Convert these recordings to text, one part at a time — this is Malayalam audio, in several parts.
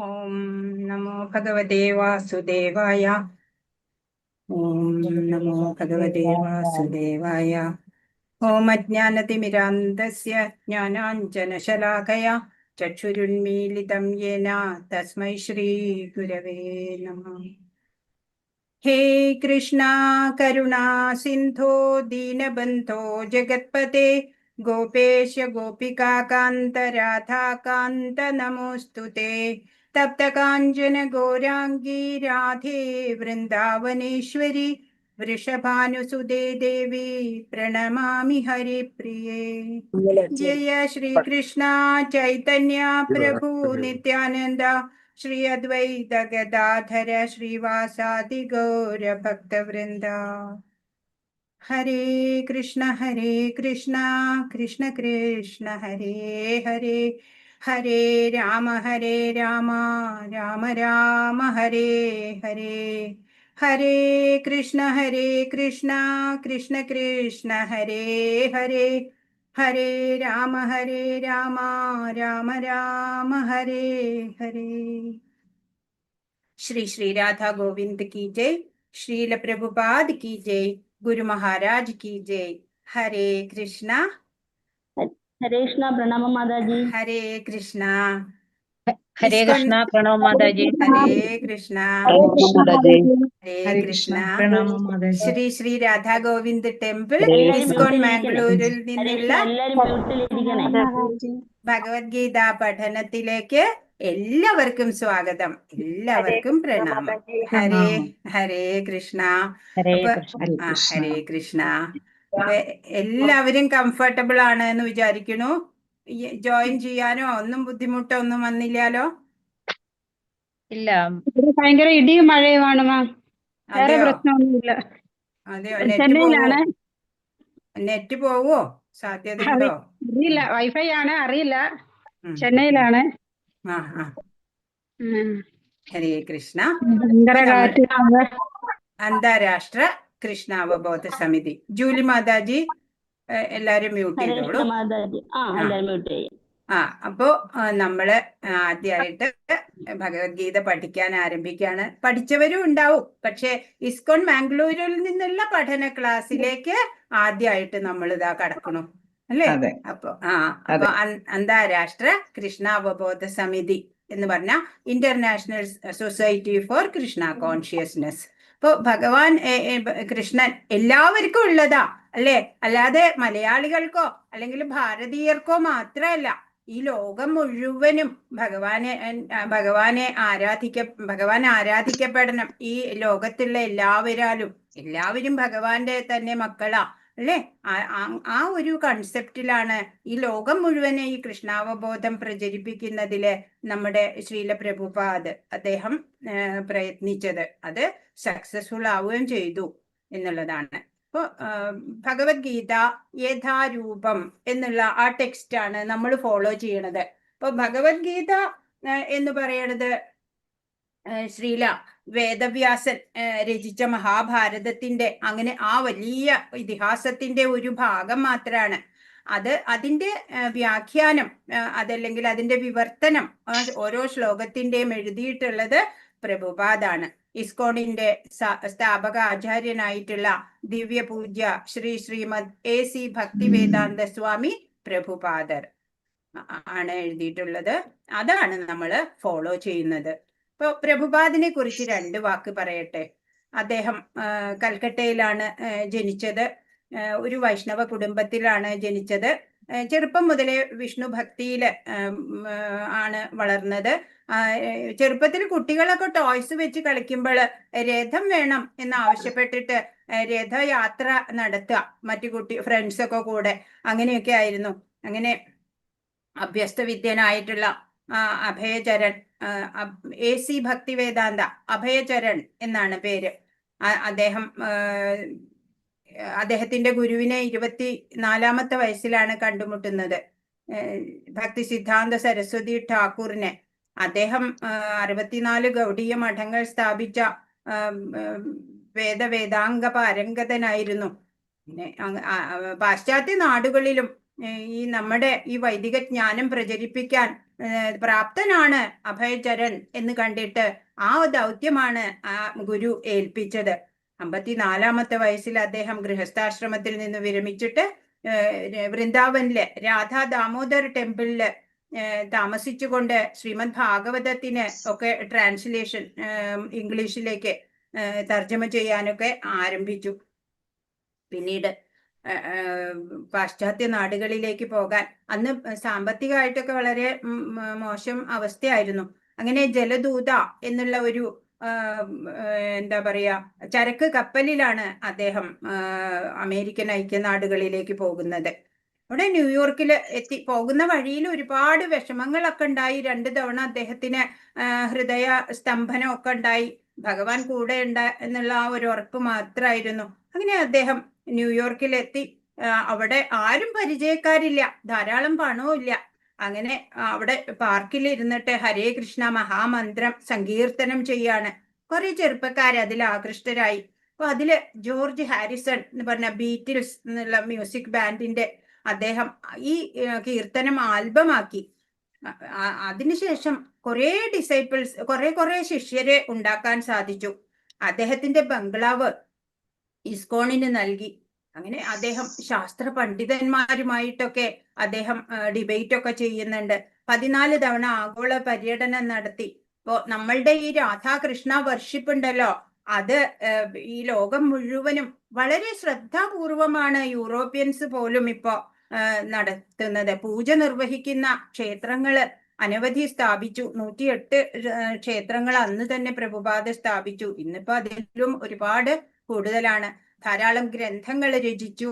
ഓം നമോ ഭഗവതേ വാസുദേവായ. ഓം നമോ ഭഗവതേ വാസുദേവായ. ഓം അജ്ഞാനതിമിരാന്ധസ്യ ജ്ഞാനാഞ്ജനശലാകയാ ചക്ഷുരുന്മീലിതം യേന തസ്മൈ ശ്രീ ഗുരവേ നമഃ. ഹേ കൃഷ്ണ കരുണാ സിന്ധോ ദീനബന്ധോ ജഗത്പതേ ഗോപേശ ഗോപികാകാന്ത രാധാകാന്ത നമോസ്തുതേ. തപ്തകാഞ്ചന ഗൗരാംഗീ രാധേ വൃന്ദാവനേശ്വരി വൃഷഭാനുസുതേ ദേവി പ്രണമാമി ഹരിപ്രിയേ. ജയ ശ്രീകൃഷ്ണ ചൈതന്യ പ്രഭു നിത്യാനന്ദ ശ്രീ അദ്വൈത ഗദാധര ശ്രീവാസാദി ഗൗര ഭക്തവൃന്ദ. ഹരേ കൃഷ്ണ കൃഷ്ണ കൃഷ്ണ ഹരേ ഹരേ, ഹരേ രാമ രാമ രാമ ഹരേ ഹരേ, ഹരേ കൃഷ്ണ കൃഷ്ണ കൃഷ്ണ ഹരേ ഹരേ, ഹരേ രാമ രാമ രാമ ഹരേ ഹരേ. ശ്രീ ശ്രീ രാധാ ഗോവിന്ദ് की जय, श्रील प्रभुपाद की जय, गुरु महाराज की जय. हरे कृष्णा. हरे कृष्णा. प्रणाम माताजी. हरे कृष्णा. हरे कृष्णा. प्रणव माताजी. हरे कृष्णा. हरे कृष्णा. प्रणव माताजी. ശ്രീ ശ്രീ രാധാ ഗോവിന്ദ് ടെമ്പിൾ ഇസ്കോൺ മാംഗ്ലൂരിൽ നിന്നുള്ള ഭഗവത്ഗീത പഠനത്തിലേക്ക് എല്ലാവർക്കും സ്വാഗതം, എല്ലാവർക്കും പ്രണാമം. ഹരേ ഹരേ കൃഷ്ണ. ഹരേ കൃഷ്ണ. എല്ലാവരും കംഫർട്ടബിൾ ആണ് എന്ന് വിചാരിക്കണു. ജോയിൻ ചെയ്യാനോ ഒന്നും ബുദ്ധിമുട്ടോ ഒന്നും വന്നില്ലാലോ? ഇല്ല, ഭയങ്കര ഇടിയും മഴയുമാണ് മാം. വേറെ പ്രശ്നമൊന്നുമില്ല. അതെയോ? നെറ്റ് പോവോ? സാധ്യതയുണ്ടോ? അറിയില്ല, വൈഫൈ ആണ്, അറിയില്ല. ചെന്നൈയിലാണ്. ഹരേ കൃഷ്ണ. അന്താരാഷ്ട്ര കൃഷ്ണാവബോധ സമിതി. ജൂലി മാതാജി എല്ലാരും മ്യൂട്ട് ചെയ്തോളൂ. അപ്പോ നമ്മള് ആദ്യമായിട്ട് ഭഗവത്ഗീത പഠിക്കാൻ ആരംഭിക്കുകയാണ്. പഠിച്ചവരും ഉണ്ടാവും, പക്ഷെ ഇസ്കോൺ മാംഗ്ലൂരിൽ നിന്നുള്ള പഠന ക്ലാസ്സിലേക്ക് ആദ്യമായിട്ട് നമ്മൾ ഇതാ കടക്കണു അല്ലേ? അപ്പൊ അന്താരാഷ്ട്ര കൃഷ്ണ അവബോധ സമിതി എന്ന് പറഞ്ഞ international society for Krishna consciousness. ഇപ്പൊ ഭഗവാൻ കൃഷ്ണൻ എല്ലാവർക്കും ഉള്ളതാ അല്ലേ? അല്ലാതെ മലയാളികൾക്കോ അല്ലെങ്കിൽ ഭാരതീയർക്കോ മാത്രമല്ല, ഈ ലോകം മുഴുവനും ഭഗവാൻ ആരാധിക്കപ്പെടണം. ഈ ലോകത്തുള്ള എല്ലാവരും ഭഗവാന്റെ തന്നെ മക്കളാ അല്ലേ? ആ ഒരു കൺസെപ്റ്റിലാണ് ഈ ലോകം മുഴുവനെ ഈ കൃഷ്ണാവബോധം പ്രചരിപ്പിക്കുന്നതില് നമ്മുടെ ശ്രീല പ്രഭുപാദ് അദ്ദേഹം പ്രയത്നിച്ചത്. അത് സക്സസ്ഫുൾ ആവുകയും ചെയ്തു എന്നുള്ളതാണ്. ഇപ്പൊ ഭഗവത്ഗീത യഥാരൂപം എന്നുള്ള ആ ടെക്സ്റ്റ് ആണ് നമ്മൾ ഫോളോ ചെയ്യണത്. ഇപ്പൊ ഭഗവത്ഗീത എന്ന് പറയണത് ശ്രീല വേദവ്യാസൻ രചിച്ച മഹാഭാരതത്തിന്റെ അങ്ങനെ ആ വലിയ ഇതിഹാസത്തിന്റെ ഒരു ഭാഗം മാത്രമാണ്. അതിന്റെ വ്യാഖ്യാനം അതല്ലെങ്കിൽ അതിന്റെ വിവർത്തനം ഓരോ ശ്ലോകത്തിന്റെയും എഴുതിയിട്ടുള്ളത് പ്രഭുപാദാണ്. ഇസ്കോണിന്റെ സ്ഥാപക ആചാര്യനായിട്ടുള്ള ദിവ്യപൂജ്യ ശ്രീമദ് AC ഭക്തിവേദാന്ത സ്വാമി പ്രഭുപാദർ ആണ് എഴുതിയിട്ടുള്ളത്. അതാണ് നമ്മൾ ഫോളോ ചെയ്യുന്നത്. ഇപ്പൊ പ്രഭുപാദിനെ കുറിച്ച് 2 വാക്ക് പറയട്ടെ. അദ്ദേഹം കൽക്കട്ടയിലാണ് ജനിച്ചത്. ഒരു വൈഷ്ണവ കുടുംബത്തിലാണ് ജനിച്ചത്. ചെറുപ്പം മുതലേ വിഷ്ണു ഭക്തിയിൽ ആണ് വളർന്നത്. ചെറുപ്പത്തിൽ കുട്ടികളൊക്കെ ടോയ്സ് വെച്ച് കളിക്കുമ്പോൾ രഥം വേണം എന്ന് ആവശ്യപ്പെട്ടിട്ട് രഥയാത്ര നടത്തുക മറ്റു ഫ്രണ്ട്സൊക്കെ കൂടെ, അങ്ങനെയൊക്കെ ആയിരുന്നു. അങ്ങനെ അഭ്യസ്ത വിദ്യനായിട്ടുള്ള അഭയചരൺ, AC ഭക്തിവേദാന്ത അഭയചരൺ എന്നാണ് പേര്. അദ്ദേഹത്തിന്റെ ഗുരുവിനെ 24ാമത്തെ വയസ്സിലാണ് കണ്ടുമുട്ടുന്നത്, ഭക്തി സിദ്ധാന്ത സരസ്വതി ഠാക്കൂറിനെ. അദ്ദേഹം 64 ഗൗഡീയ മഠങ്ങൾ സ്ഥാപിച്ച വേദാംഗ പാരംഗതനായിരുന്നു. പാശ്ചാത്യ നാടുകളിലും ഈ നമ്മുടെ ഈ വൈദിക ജ്ഞാനം പ്രചരിപ്പിക്കാൻ പ്രാപ്തനാണ് അഭയചരൺ എന്ന് കണ്ടിട്ട് ആ ദൗത്യമാണ് ആ ഗുരു ഏൽപ്പിച്ചത്. 54-ാമത്തെ വയസ്സിൽ അദ്ദേഹം ഗൃഹസ്ഥാശ്രമത്തിൽ നിന്ന് വിരമിച്ചിട്ട് വൃന്ദാവനിലെ രാധാ ദാമോദർ ടെമ്പിളില് താമസിച്ചുകൊണ്ട് ശ്രീമദ് ഭാഗവതത്തിന് ഒക്കെ ട്രാൻസ്ലേഷൻ ഇംഗ്ലീഷിലേക്ക് തർജ്ജമ ചെയ്യാനൊക്കെ ആരംഭിച്ചു. പിന്നീട് പാശ്ചാത്യ നാടുകളിലേക്ക് പോകാൻ, അന്ന് സാമ്പത്തികമായിട്ടൊക്കെ വളരെ മോശം അവസ്ഥയായിരുന്നു. അങ്ങനെ ജലദൂത എന്നുള്ള ഒരു എന്താ പറയാ ചരക്ക് കപ്പലിലാണ് അദ്ദേഹം അമേരിക്കൻ ഐക്യനാടുകളിലേക്ക് പോകുന്നത്. അവിടെ ന്യൂയോർക്കിൽ പോകുന്ന വഴിയിൽ ഒരുപാട് വിഷമങ്ങളൊക്കെ ഉണ്ടായി. 2 തവണ അദ്ദേഹത്തിന് ഹൃദയ സ്തംഭനം ഒക്കെ ഉണ്ടായി. ഭഗവാൻ കൂടെ ഉണ്ട് എന്നുള്ള ആ ഒരു ഉറപ്പ് മാത്രമായിരുന്നു. അങ്ങനെ അദ്ദേഹം ന്യൂയോർക്കിലെത്തി. അവിടെ ആരും പരിചയക്കാരില്ല, ധാരാളം പണവും ഇല്ല. അങ്ങനെ അവിടെ പാർക്കിൽ ഇരുന്നിട്ട് ഹരേ കൃഷ്ണ മഹാമന്ത്രം സങ്കീർത്തനം ചെയ്യാണ്. കുറെ ചെറുപ്പക്കാർ അതിൽ ആകൃഷ്ടരായി. അപ്പൊ അതില് ജോർജ് ഹാരിസൺ എന്ന് പറഞ്ഞ ബീറ്റിൽസ് എന്നുള്ള മ്യൂസിക് ബാൻഡിന്റെ അദ്ദേഹം ഈ കീർത്തനം ആൽബമാക്കി. അതിനുശേഷം കുറെ ഡിസൈപ്പിൾസ്, കുറെ ശിഷ്യരെ ഉണ്ടാക്കാൻ സാധിച്ചു. അദ്ദേഹത്തിന്റെ ബംഗ്ലാവ് ഇസ്കോണിന് നൽകി. അങ്ങനെ അദ്ദേഹം ശാസ്ത്ര പണ്ഡിതന്മാരുമായിട്ടൊക്കെ അദ്ദേഹം ഡിബേറ്റ് ഒക്കെ ചെയ്യുന്നുണ്ട്. 14 തവണ ആഗോള പര്യടനം നടത്തി. ഇപ്പോ നമ്മളുടെ ഈ രാധാകൃഷ്ണ വർഷിപ്പ് ഉണ്ടല്ലോ, അത് ഈ ലോകം മുഴുവനും വളരെ ശ്രദ്ധാപൂർവമാണ് യൂറോപ്യൻസ് പോലും ഇപ്പോ നടത്തുന്നത്. പൂജ നിർവഹിക്കുന്ന ക്ഷേത്രങ്ങള് അനവധി സ്ഥാപിച്ചു. 108 ക്ഷേത്രങ്ങൾ അന്ന് തന്നെ പ്രഭുപാദ സ്ഥാപിച്ചു. ഇന്നിപ്പോ അതിലും ഒരുപാട് കൂടുതലാണ്. ധാരാളം ഗ്രന്ഥങ്ങൾ രചിച്ചു.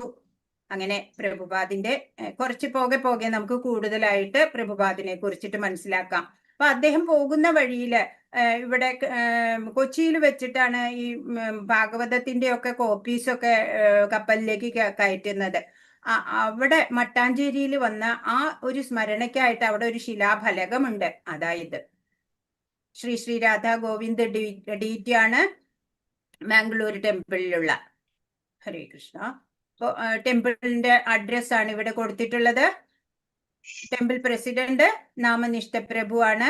അങ്ങനെ പ്രഭുപാദിന്റെ കുറച്ച് പോകെ നമുക്ക് കൂടുതലായിട്ട് പ്രഭുപാദിനെ കുറിച്ചിട്ട് മനസ്സിലാക്കാം. അപ്പൊ അദ്ദേഹം പോകുന്ന വഴിയില് ഇവിടെ കൊച്ചിയിൽ വെച്ചിട്ടാണ് ഈ ഭാഗവതത്തിന്റെ ഒക്കെ കോപ്പീസൊക്കെ കപ്പലിലേക്ക് കയറ്റുന്നത്. അവിടെ മട്ടാഞ്ചേരിയിൽ വന്ന ആ ഒരു സ്മരണയ്ക്കായിട്ട് അവിടെ ഒരു ശിലാഫലകമുണ്ട്. അതായത് ശ്രീ രാധാ ഗോവിന്ദ് DT ആണ് മാംഗ്ലൂർ ടെമ്പിളിലുള്ള. ഹരേ കൃഷ്ണ. അപ്പോ ടെമ്പിളിന്റെ അഡ്രസ് ആണ് ഇവിടെ കൊടുത്തിട്ടുള്ളത്. ടെമ്പിൾ പ്രസിഡന്റ് നാമനിഷ്ഠ പ്രഭു ആണ്.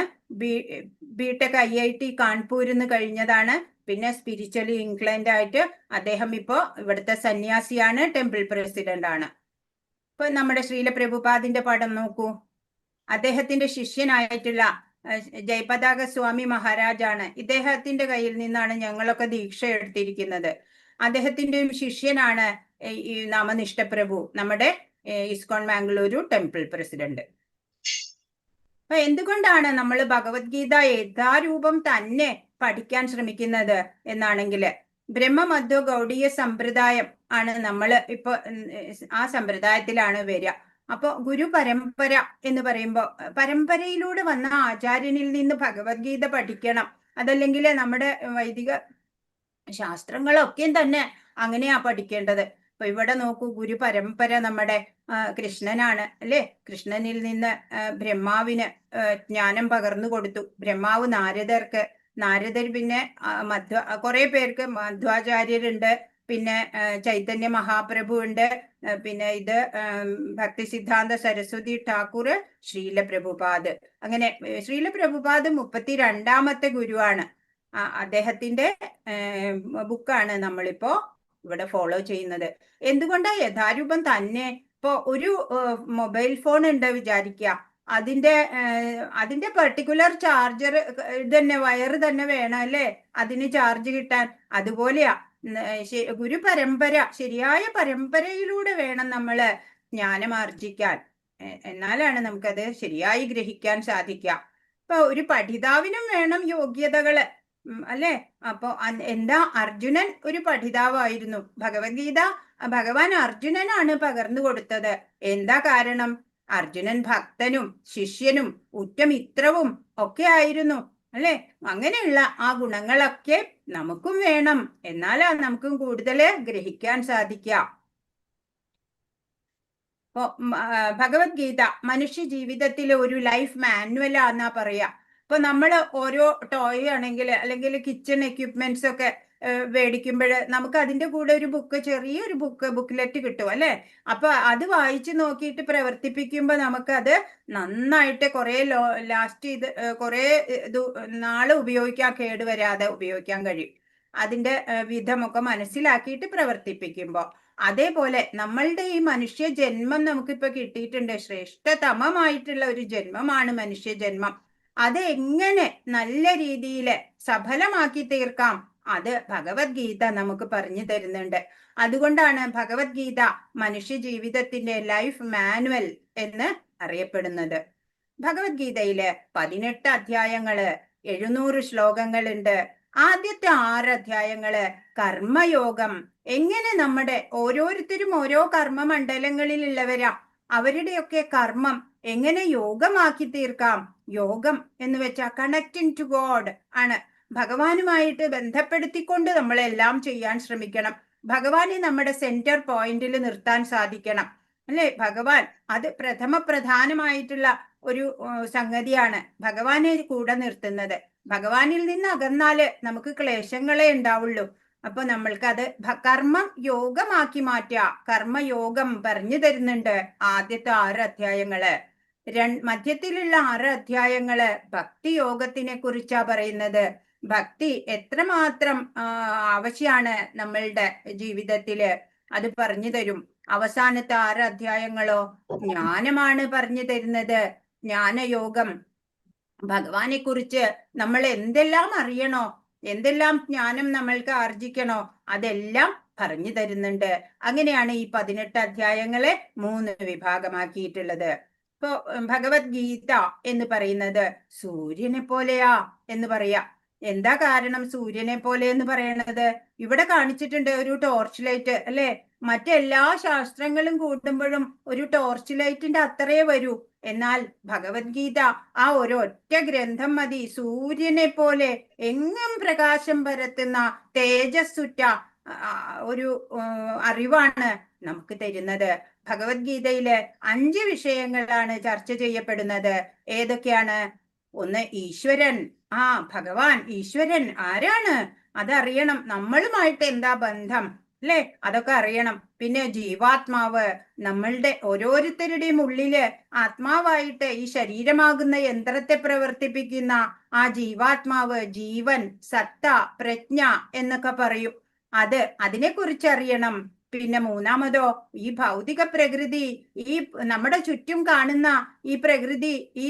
BTech IIT കാൺപൂരിൽ നിന്ന് കഴിഞ്ഞതാണ്. പിന്നെ സ്പിരിച്വലി ഇൻക്ലൈൻഡ് ആയിട്ട് അദ്ദേഹം ഇപ്പോ ഇവിടുത്തെ സന്യാസിയാണ്, ടെമ്പിൾ പ്രസിഡന്റ് ആണ്. ഇപ്പൊ നമ്മുടെ ശ്രീല പ്രഭുപാദിന്റെ പടം നോക്കൂ. അദ്ദേഹത്തിന്റെ ശിഷ്യനായിട്ടുള്ള ജയപതാക സ്വാമി മഹാരാജാണ്. ഇദ്ദേഹത്തിന്റെ കയ്യിൽ നിന്നാണ് ഞങ്ങളൊക്കെ ദീക്ഷ എടുത്തിരിക്കുന്നത്. അദ്ദേഹത്തിന്റെയും ശിഷ്യനാണ് ഈ നാമനിഷ്ഠ പ്രഭു, നമ്മുടെ ഇസ്കോൺ മാംഗ്ലൂരു ടെമ്പിൾ പ്രസിഡന്റ്. അപ്പൊ എന്തുകൊണ്ടാണ് നമ്മൾ ഭഗവത്ഗീത യഥാരൂപം തന്നെ പഠിക്കാൻ ശ്രമിക്കുന്നത് എന്നാണെങ്കിൽ, ബ്രഹ്മമധ്വ ഗൗഡീയ സമ്പ്രദായം ആണ് നമ്മൾ ഇപ്പൊ ആ സമ്പ്രദായത്തിലാണ് വരിക. അപ്പൊ ഗുരു പരമ്പര എന്ന് പറയുമ്പോൾ പരമ്പരയിലൂടെ വന്ന ആചാര്യനിൽ നിന്ന് ഭഗവത്ഗീത പഠിക്കണം. അതല്ലെങ്കിൽ നമ്മുടെ വൈദിക ശാസ്ത്രങ്ങളൊക്കെയും തന്നെ അങ്ങനെയാ പഠിക്കേണ്ടത്. അപ്പൊ ഇവിടെ നോക്കൂ, ഗുരു പരമ്പര നമ്മുടെ കൃഷ്ണനാണ് അല്ലെ. കൃഷ്ണനിൽ നിന്ന് ബ്രഹ്മാവിന് ജ്ഞാനം പകർന്നു കൊടുത്തു. ബ്രഹ്മാവ് നാരദർക്ക്, നാരദർ പിന്നെ കുറെ പേർക്ക് മധ്വാചാര്യരുണ്ട്, പിന്നെ ചൈതന്യ മഹാപ്രഭു ഉണ്ട്, പിന്നെ ഇത് ഭക്തി സിദ്ധാന്ത സരസ്വതി ഠാക്കൂർ, ശ്രീല പ്രഭുപാദ്. അങ്ങനെ ശ്രീല പ്രഭുപാദ് 32ാമത്തെ ഗുരുവാണ്. അദ്ദേഹത്തിന്റെ ബുക്കാണ് നമ്മളിപ്പോ ഇവിടെ ഫോളോ ചെയ്യുന്നത്. എന്തുകൊണ്ടാ യഥാരൂപം തന്നെ? ഇപ്പോ ഒരു മൊബൈൽ ഫോൺ ഉണ്ട് വിചാരിക്കുക, അതിന്റെ പെർട്ടിക്കുലർ ചാർജർ തന്നെ, വയറ് തന്നെ വേണം അല്ലേ അതിന് ചാർജ് കിട്ടാൻ. അതുപോലെയാ ഗുരു പരമ്പര, ശരിയായ പരമ്പരയിലൂടെ വേണം നമ്മള് ജ്ഞാനം ആർജിക്കാൻ. എന്നാലാണ് നമുക്കത് ശരിയായി ഗ്രഹിക്കാൻ സാധിക്കുക. ഇപ്പൊ ഒരു പഠിതാവിനും വേണം യോഗ്യതകള് അല്ലെ. അപ്പൊ എന്താ, അർജുനൻ ഒരു പഠിതാവായിരുന്നു. ഭഗവത്ഗീത ഭഗവാൻ അർജുനനാണ് പകർന്നു കൊടുത്തത്. എന്താ കാരണം? അർജുനൻ ഭക്തനും ശിഷ്യനും ഉറ്റമിത്രവും ഒക്കെ ആയിരുന്നു അല്ലെ. അങ്ങനെയുള്ള ആ ഗുണങ്ങളൊക്കെ നമുക്കും വേണം, എന്നാലാ നമുക്കും കൂടുതൽ ഗ്രഹിക്കാൻ സാധിക്കുക. ഇപ്പൊ ഭഗവത്ഗീത മനുഷ്യ ജീവിതത്തിലെ ഒരു ലൈഫ് മാനുവലാന്നാ പറയാ. ഇപ്പൊ നമ്മൾ ഓരോ ടോയ് ആണെങ്കിൽ അല്ലെങ്കിൽ കിച്ചൺ എക്യുപ്മെന്റ്സ് ഒക്കെ മേടിക്കുമ്പോൾ നമുക്ക് അതിന്റെ കൂടെ ഒരു ബുക്ക്, ചെറിയൊരു ബുക്ക്ലെറ്റ് കിട്ടും അല്ലെ. അപ്പൊ അത് വായിച്ചു നോക്കിയിട്ട് പ്രവർത്തിപ്പിക്കുമ്പോൾ നമുക്കത് നന്നായിട്ട് കുറെ ലാസ്റ്റ് ചെയ്ത് കുറെ നാള് ഉപയോഗിക്കാൻ, കേടുവരാതെ ഉപയോഗിക്കാൻ കഴിയും. അതിന്റെ വിധമൊക്കെ മനസ്സിലാക്കിയിട്ട് പ്രവർത്തിപ്പിക്കുമ്പോൾ. അതേപോലെ നമ്മളുടെ ഈ മനുഷ്യ ജന്മം നമുക്കിപ്പോ കിട്ടിയിട്ടുണ്ട്. ശ്രേഷ്ഠതമമായിട്ടുള്ള ഒരു ജന്മമാണ് മനുഷ്യ ജന്മം. അത് എങ്ങനെ നല്ല രീതിയിൽ സഫലമാക്കി തീർക്കാം, അത് ഭഗവത്ഗീത നമുക്ക് പറഞ്ഞു തരുന്നുണ്ട്. അതുകൊണ്ടാണ് ഭഗവത്ഗീത മനുഷ്യ ജീവിതത്തിന്റെ ലൈഫ് മാനുവൽ എന്ന് അറിയപ്പെടുന്നത്. ഭഗവത്ഗീതയില് 18 അധ്യായങ്ങള്, 700 ശ്ലോകങ്ങളുണ്ട്. ആദ്യത്തെ 6 അധ്യായങ്ങള് കർമ്മയോഗം, എങ്ങനെ നമ്മുടെ ഓരോരുത്തരും ഓരോ കർമ്മമണ്ഡലങ്ങളിലുള്ളവരാ, അവരുടെയൊക്കെ കർമ്മം എങ്ങനെ യോഗമാക്കി തീർക്കാം. യോഗം എന്ന് വെച്ചാൽ കണക്റ്റിംഗ് ടു ഗോഡ് ആണ്. ഭഗവാനുമായിട്ട് ബന്ധപ്പെടുത്തിക്കൊണ്ട് നമ്മളെല്ലാം ചെയ്യാൻ ശ്രമിക്കണം. ഭഗവാനെ നമ്മുടെ സെന്റർ പോയിന്റിൽ നിർത്താൻ സാധിക്കണം അല്ലെ. ഭഗവാൻ അത് പ്രധാനമായിട്ടുള്ള ഒരു സംഗതിയാണ്, ഭഗവാനെ കൂടെ നിർത്തുന്നത്. ഭഗവാനിൽ നിന്ന് അകന്നാല് നമുക്ക് ക്ലേശങ്ങളെ ഉണ്ടാവുള്ളൂ. അപ്പൊ നമ്മൾക്കത് കർമ്മം യോഗമാക്കി മാറ്റുക. കർമ്മയോഗം പറഞ്ഞു തരുന്നുണ്ട് ആദ്യത്തെ 6 അധ്യായങ്ങള്. മധ്യത്തിലുള്ള 6 അധ്യായങ്ങള് ഭക്തി യോഗത്തിനെ കുറിച്ചാ പറയുന്നത്. ഭക്തി എത്രമാത്രം ആവശ്യമാണ് നമ്മളുടെ ജീവിതത്തില്, അത് പറഞ്ഞു തരും. അവസാനത്തെ 6 അധ്യായങ്ങളോ ജ്ഞാനമാണ് പറഞ്ഞു തരുന്നത്. ജ്ഞാനയോഗം, ഭഗവാനെ കുറിച്ച് നമ്മൾ എന്തെല്ലാം അറിയണോ, എന്തെല്ലാം ജ്ഞാനം നമ്മൾക്ക് ആർജിക്കണോ, അതെല്ലാം പറഞ്ഞു തരുന്നുണ്ട്. അങ്ങനെയാണ് ഈ 18 അധ്യായങ്ങളെ 3 വിഭാഗമാക്കിയിട്ടുള്ളത്. ഇപ്പോ ഭഗവത്ഗീത എന്ന് പറയുന്നത് സൂര്യനെ പോലെയാ എന്ന് പറയാ. എന്താ കാരണം സൂര്യനെ പോലെ എന്ന് പറയണത്? ഇവിടെ കാണിച്ചിട്ടുണ്ട് ഒരു ടോർച്ച് ലൈറ്റ് അല്ലെ. മറ്റെല്ലാ ശാസ്ത്രങ്ങളും കൂട്ടുമ്പോഴും ഒരു ടോർച്ച് ലൈറ്റിന്റെ അത്രേ വരൂ. എന്നാൽ ഭഗവത്ഗീത ആ ഒരൊറ്റ ഗ്രന്ഥം മതി സൂര്യനെ പോലെ എങ്ങും പ്രകാശം പരത്തുന്ന തേജസ്സുറ്റ ഒരു അറിവാണ് നമുക്ക് തരുന്നത്. ഭഗവത്ഗീതയില് 5 വിഷയങ്ങളാണ് ചർച്ച ചെയ്യപ്പെടുന്നത്. ഏതൊക്കെയാണ്? ഒന്ന് ഈശ്വരൻ. ഭഗവാൻ ഈശ്വരൻ ആരാണ് അതറിയണം. നമ്മളുമായിട്ട് എന്താ ബന്ധം അല്ലെ, അതൊക്കെ അറിയണം. പിന്നെ ജീവാത്മാവ്, നമ്മളുടെ ഓരോരുത്തരുടെയും ഉള്ളില് ആത്മാവായിട്ട് ഈ ശരീരമാകുന്ന യന്ത്രത്തെ പ്രവർത്തിപ്പിക്കുന്ന ആ ജീവാത്മാവ്, ജീവൻ, സത്ത, പ്രജ്ഞ എന്നൊക്കെ പറയും. അതിനെക്കുറിച്ച് അറിയണം. പിന്നെ മൂന്നാമതോ ഈ ഭൗതിക പ്രകൃതി, ഈ നമ്മുടെ ചുറ്റും കാണുന്ന ഈ പ്രകൃതി, ഈ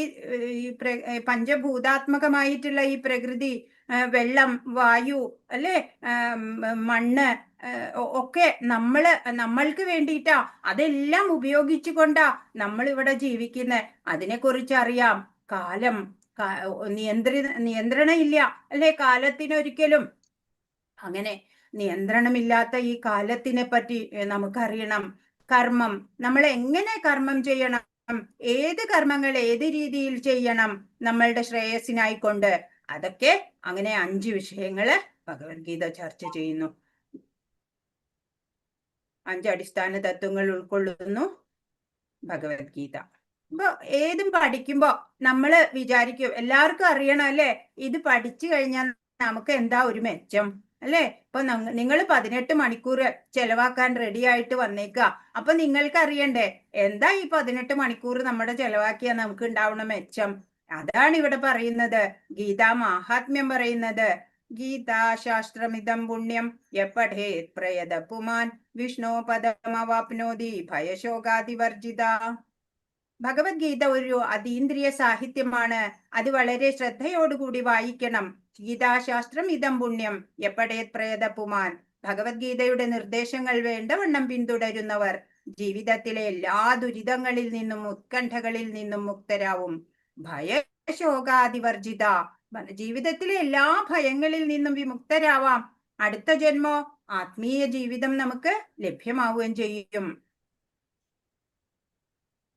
പഞ്ചഭൂതാത്മകമായിട്ടുള്ള ഈ പ്രകൃതി, വെള്ളം, വായു അല്ലെ, മണ്ണ് ഒക്കെ നമ്മൾക്ക് വേണ്ടിയിട്ടാ, അതെല്ലാം ഉപയോഗിച്ചുകൊണ്ടാ നമ്മൾ ഇവിടെ ജീവിക്കുന്നത്. അതിനെക്കുറിച്ച് അറിയാം. കാലം നിയന്ത്രണം ഇല്ല അല്ലെ കാലത്തിനൊരിക്കലും. അങ്ങനെ നിയന്ത്രണമില്ലാത്ത ഈ കാലത്തിനെ പറ്റി നമുക്കറിയണം. കർമ്മം, നമ്മൾ എങ്ങനെ കർമ്മം ചെയ്യണം, ഏത് കർമ്മങ്ങൾ ഏത് രീതിയിൽ ചെയ്യണം നമ്മളുടെ ശ്രേയസ്സിനായിക്കൊണ്ട്, അതൊക്കെ അങ്ങനെ 5 വിഷയങ്ങള് ഭഗവത്ഗീത ചർച്ച ചെയ്യുന്നു. 5 അടിസ്ഥാന തത്വങ്ങൾ ഉൾക്കൊള്ളുന്നു ഭഗവത്ഗീത. അപ്പൊ ഏതും പഠിക്കുമ്പോ നമ്മള് വിചാരിക്കും എല്ലാവർക്കും അറിയണം അല്ലെ, ഇത് പഠിച്ചു കഴിഞ്ഞാൽ നമുക്ക് എന്താ ഒരു മെച്ചം അല്ലെ. ഇപ്പൊ നിങ്ങൾ 18 മണിക്കൂർ ചെലവാക്കാൻ റെഡി ആയിട്ട് വന്നേക്കുക. അപ്പൊ നിങ്ങൾക്ക് അറിയണ്ടേ എന്താ ഈ 18 മണിക്കൂർ നമ്മുടെ ചെലവാക്കിയാൽ നമുക്ക് ഉണ്ടാവുന്ന മെച്ചം. അതാണ് ഇവിടെ പറയുന്നത്, ഗീതാ മാഹാത്മ്യം പറയുന്നത്. ഗീതാശാസ്ത്രമിതം പുണ്യം യപഠേത് പ്രയത പുമാൻ വിഷ്ണു പദമവാപ്നോതി ഭയശോകാതിവർജിത. ഭഗവത്ഗീത ഒരു അതീന്ദ്രിയ സാഹിത്യമാണ്. അത് വളരെ ശ്രദ്ധയോടുകൂടി വായിക്കണം. ഗീതാശാസ്ത്രം ഇതം പുണ്യം യപഠേത് പ്രയത പുമാൻ. ഭഗവത്ഗീതയുടെ നിർദ്ദേശങ്ങൾ വേണ്ടവണ്ണം പിന്തുടരുന്നവർ ജീവിതത്തിലെ എല്ലാ ദുരിതങ്ങളിൽ നിന്നും ഉത്കണ്ഠകളിൽ നിന്നും മുക്തരാവും. ഭയശോകാതിവർജിത, ജീവിതത്തിലെ എല്ലാ ഭയങ്ങളിൽ നിന്നും വിമുക്തരാവാം. അടുത്ത ജന്മോ ആത്മീയ ജീവിതം നമുക്ക് ലഭ്യമാവുകയും ചെയ്യും.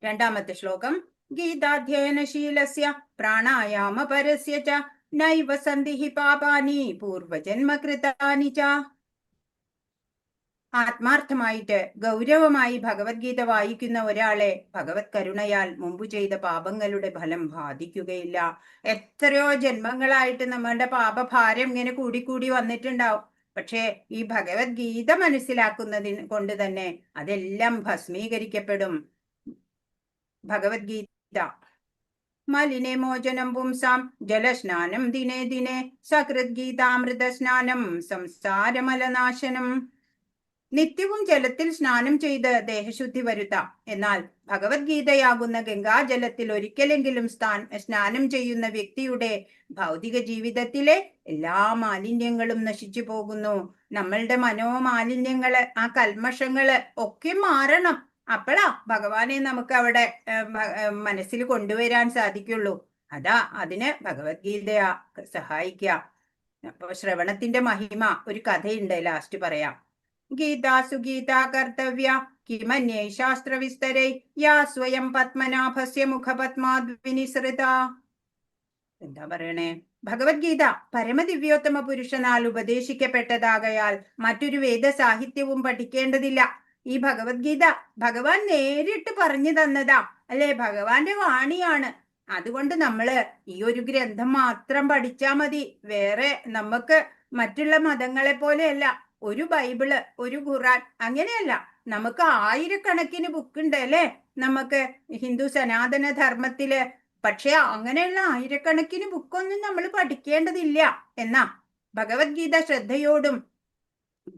2ാമത്തെ ശ്ലോകം, ഗീതാധ്യയനശീലസ്യ പ്രാണായാമപരസ്യ ച നൈവ സന്ധിഃ പാപാനി പൂർവജന്മകൃതാനി ച. ആത്മാർത്ഥമായിട്ട് ഗൗരവമായി ഭഗവത്ഗീത വായിക്കുന്ന ഒരാളെ ഭഗവത് കരുണയാൽ മുമ്പ് ചെയ്ത പാപങ്ങളുടെ ഫലം ബാധിക്കുകയില്ല. എത്രയോ ജന്മങ്ങളായിട്ട് നമ്മളുടെ പാപഭാരം ഇങ്ങനെ കൂടിക്കൂടി വന്നിട്ടുണ്ടാവും പക്ഷേ ഈ ഭഗവത്ഗീത മനസ്സിലാക്കുന്നതിന് കൊണ്ട് തന്നെ അതെല്ലാം ഭസ്മീകരിക്കപ്പെടും. ഭഗവത്ഗീത മലിനേ മോചനം പുംസാം ജലസ്നാനം ദിനേ ദിനേ സകൃദ്ഗീതാമൃത സ്നാനം സംസാരമലനാശനം. നിത്യവും ജലത്തിൽ സ്നാനം ചെയ്ത് ദേഹശുദ്ധി വരുത്താം. എന്നാൽ ഭഗവത്ഗീതയാകുന്ന ഗംഗാജലത്തിൽ ഒരിക്കലെങ്കിലും സ്നാനം ചെയ്യുന്ന വ്യക്തിയുടെ ഭൗതിക ജീവിതത്തിലെ എല്ലാ മാലിന്യങ്ങളും നശിച്ചു പോകുന്നു. നമ്മളുടെ മനോമാലിന്യങ്ങള്, ആ കൽമഷങ്ങള് ഒക്കെ മാറണം. അപ്പോഴാ ഭഗവാനെ നമുക്ക് അവിടെ മനസ്സിൽ കൊണ്ടുവരാൻ സാധിക്കുള്ളൂ. അതിന് ഭഗവത്ഗീതയാ സഹായിക്കുക. അപ്പൊ ശ്രവണത്തിന്റെ മഹിമ ഒരു കഥയുണ്ട്, ലാസ്റ്റ് പറയാം. ഗീതാസു ഗീതാ കർത്തവ്യ കിമന്യൈ ശാസ്ത്രവിസ്തരൈ യാ സ്വയം പത്മനാഭസ്യ മുഖപത്മാദ്വിനിസൃത. എന്താ പറയണേ? ഭഗവത്ഗീത പരമദിവ്യോത്തമ പുരുഷനാൽ ഉപദേശിക്കപ്പെട്ടതാകയാൽ മറ്റൊരു വേദസാഹിത്യവും പഠിക്കേണ്ടതില്ല. ഈ ഭഗവത്ഗീത ഭഗവാൻ നേരിട്ട് പറഞ്ഞു തന്നതാ, അല്ലെ? ഭഗവാന്റെ വാണിയാണ്. അതുകൊണ്ട് നമ്മള് ഈ ഒരു ഗ്രന്ഥം മാത്രം പഠിച്ചാ മതി. വേറെ നമുക്ക് മറ്റുള്ള മതങ്ങളെ പോലെയല്ല, ഒരു ബൈബിള്, ഒരു ഖുറാൻ അങ്ങനെയല്ല. നമുക്ക് ആയിരക്കണക്കിന് ബുക്കുണ്ട്, അല്ലെ? നമുക്ക് ഹിന്ദു സനാതന ധർമ്മത്തില്. പക്ഷെ അങ്ങനെയുള്ള ആയിരക്കണക്കിന് ബുക്കൊന്നും നമ്മൾ പഠിക്കേണ്ടതില്ല. എന്നാ ഭഗവത്ഗീത ശ്രദ്ധയോടും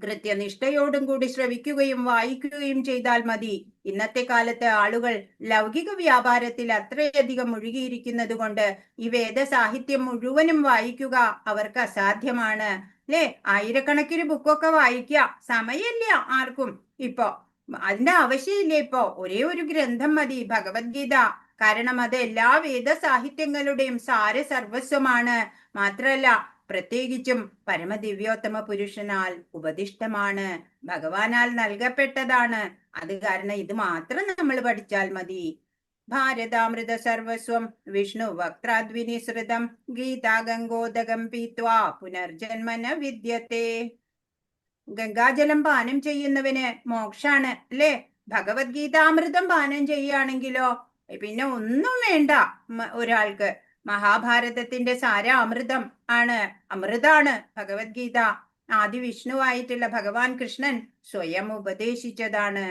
കൃത്യനിഷ്ഠയോടും കൂടി ശ്രവിക്കുകയും വായിക്കുകയും ചെയ്താൽ മതി. ഇന്നത്തെ കാലത്ത് ആളുകൾ ലൗകിക വ്യാപാരത്തിൽ അത്രയധികം മുഴുകിയിരിക്കുന്നത് കൊണ്ട് ഈ വേദസാഹിത്യം മുഴുവനും വായിക്കുക അവർക്ക് അസാധ്യമാണ്, അല്ലേ? ആയിരക്കണക്കിന് ബുക്കൊക്കെ വായിക്കുക സമയമില്ല ആർക്കും. ഇപ്പോ അതിന്റെ ആവശ്യമില്ല. ഇപ്പോ ഒരേ ഒരു ഗ്രന്ഥം മതി, ഭഗവത്ഗീത. കാരണം അത് എല്ലാ വേദസാഹിത്യങ്ങളുടെയും സാരസർവസ്വമാണ്. മാത്രല്ല പ്രത്യേകിച്ചും പരമദിവ്യോത്തമ പുരുഷനാൽ ഉപദിഷ്ടമാണ്, ഭഗവാനാൽ നൽകപ്പെട്ടതാണ്. അത് കാരണം ഇത് മാത്രം നമ്മൾ പഠിച്ചാൽ മതി. ഭാരതാമൃത സർവസ്വം വിഷ്ണു വക്രാദ്വിനിസൃതം ഗീതാ ഗംഗോദകം പീത്വാ പുനർജന്മന വിദ്യത്തെ. ഗംഗാജലം പാനം ചെയ്യുന്നവന് മോക്ഷാണ്, അല്ലേ? ഭഗവത്ഗീതാമൃതം പാനം ചെയ്യുകയാണെങ്കിലോ പിന്നെ ഒന്നും വേണ്ട ഒരാൾക്ക്. മഹാഭാരതത്തിന്റെ സാര അമൃതം ആണ്, അമൃതാണ് ഭഗവത്ഗീത. ആദി വിഷ്ണുവായിട്ടുള്ള ഭഗവാൻ കൃഷ്ണൻ സ്വയം ഉപദേശിച്ചതാണ്.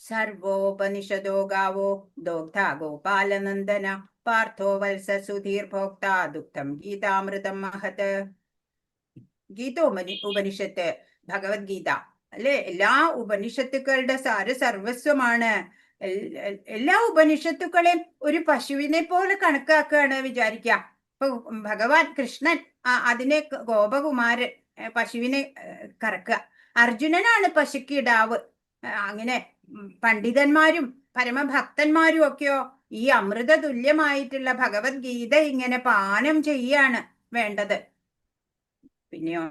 സർവോപനിഷദോ ഗാവോ ദോഗ്ധ ഗോപാലനന്ദന പാർത്ഥോ വത്സ സുധീർ ഭോക്ത ദുഗ്ധം ഗീതാമൃതം മഹത്. ഉപനിഷത്ത്, ഭഗവത്ഗീത, അല്ലെ? എല്ലാ ഉപനിഷത്തുക്കളുടെ സാരസർവസ്വമാണ്. എല്ലാ ഉപനിഷത്തുക്കളെയും ഒരു പശുവിനെ പോലെ കണക്കാക്കുകയാണ് വിചാരിക്കുക. ഇപ്പൊ ഭഗവാൻ കൃഷ്ണൻ അതിനെ ഗോപകുമാരൻ പശുവിനെ കറക്കുക, അർജുനനാണ് പശുക്കിടാവ്. അങ്ങനെ പണ്ഡിതന്മാരും പരമഭക്തന്മാരും ഒക്കെയോ ഈ അമൃത തുല്യമായിട്ടുള്ള ഭഗവത്ഗീത ഇങ്ങനെ പാനം ചെയ്യാണ് വേണ്ടത്. പിന്നെയോ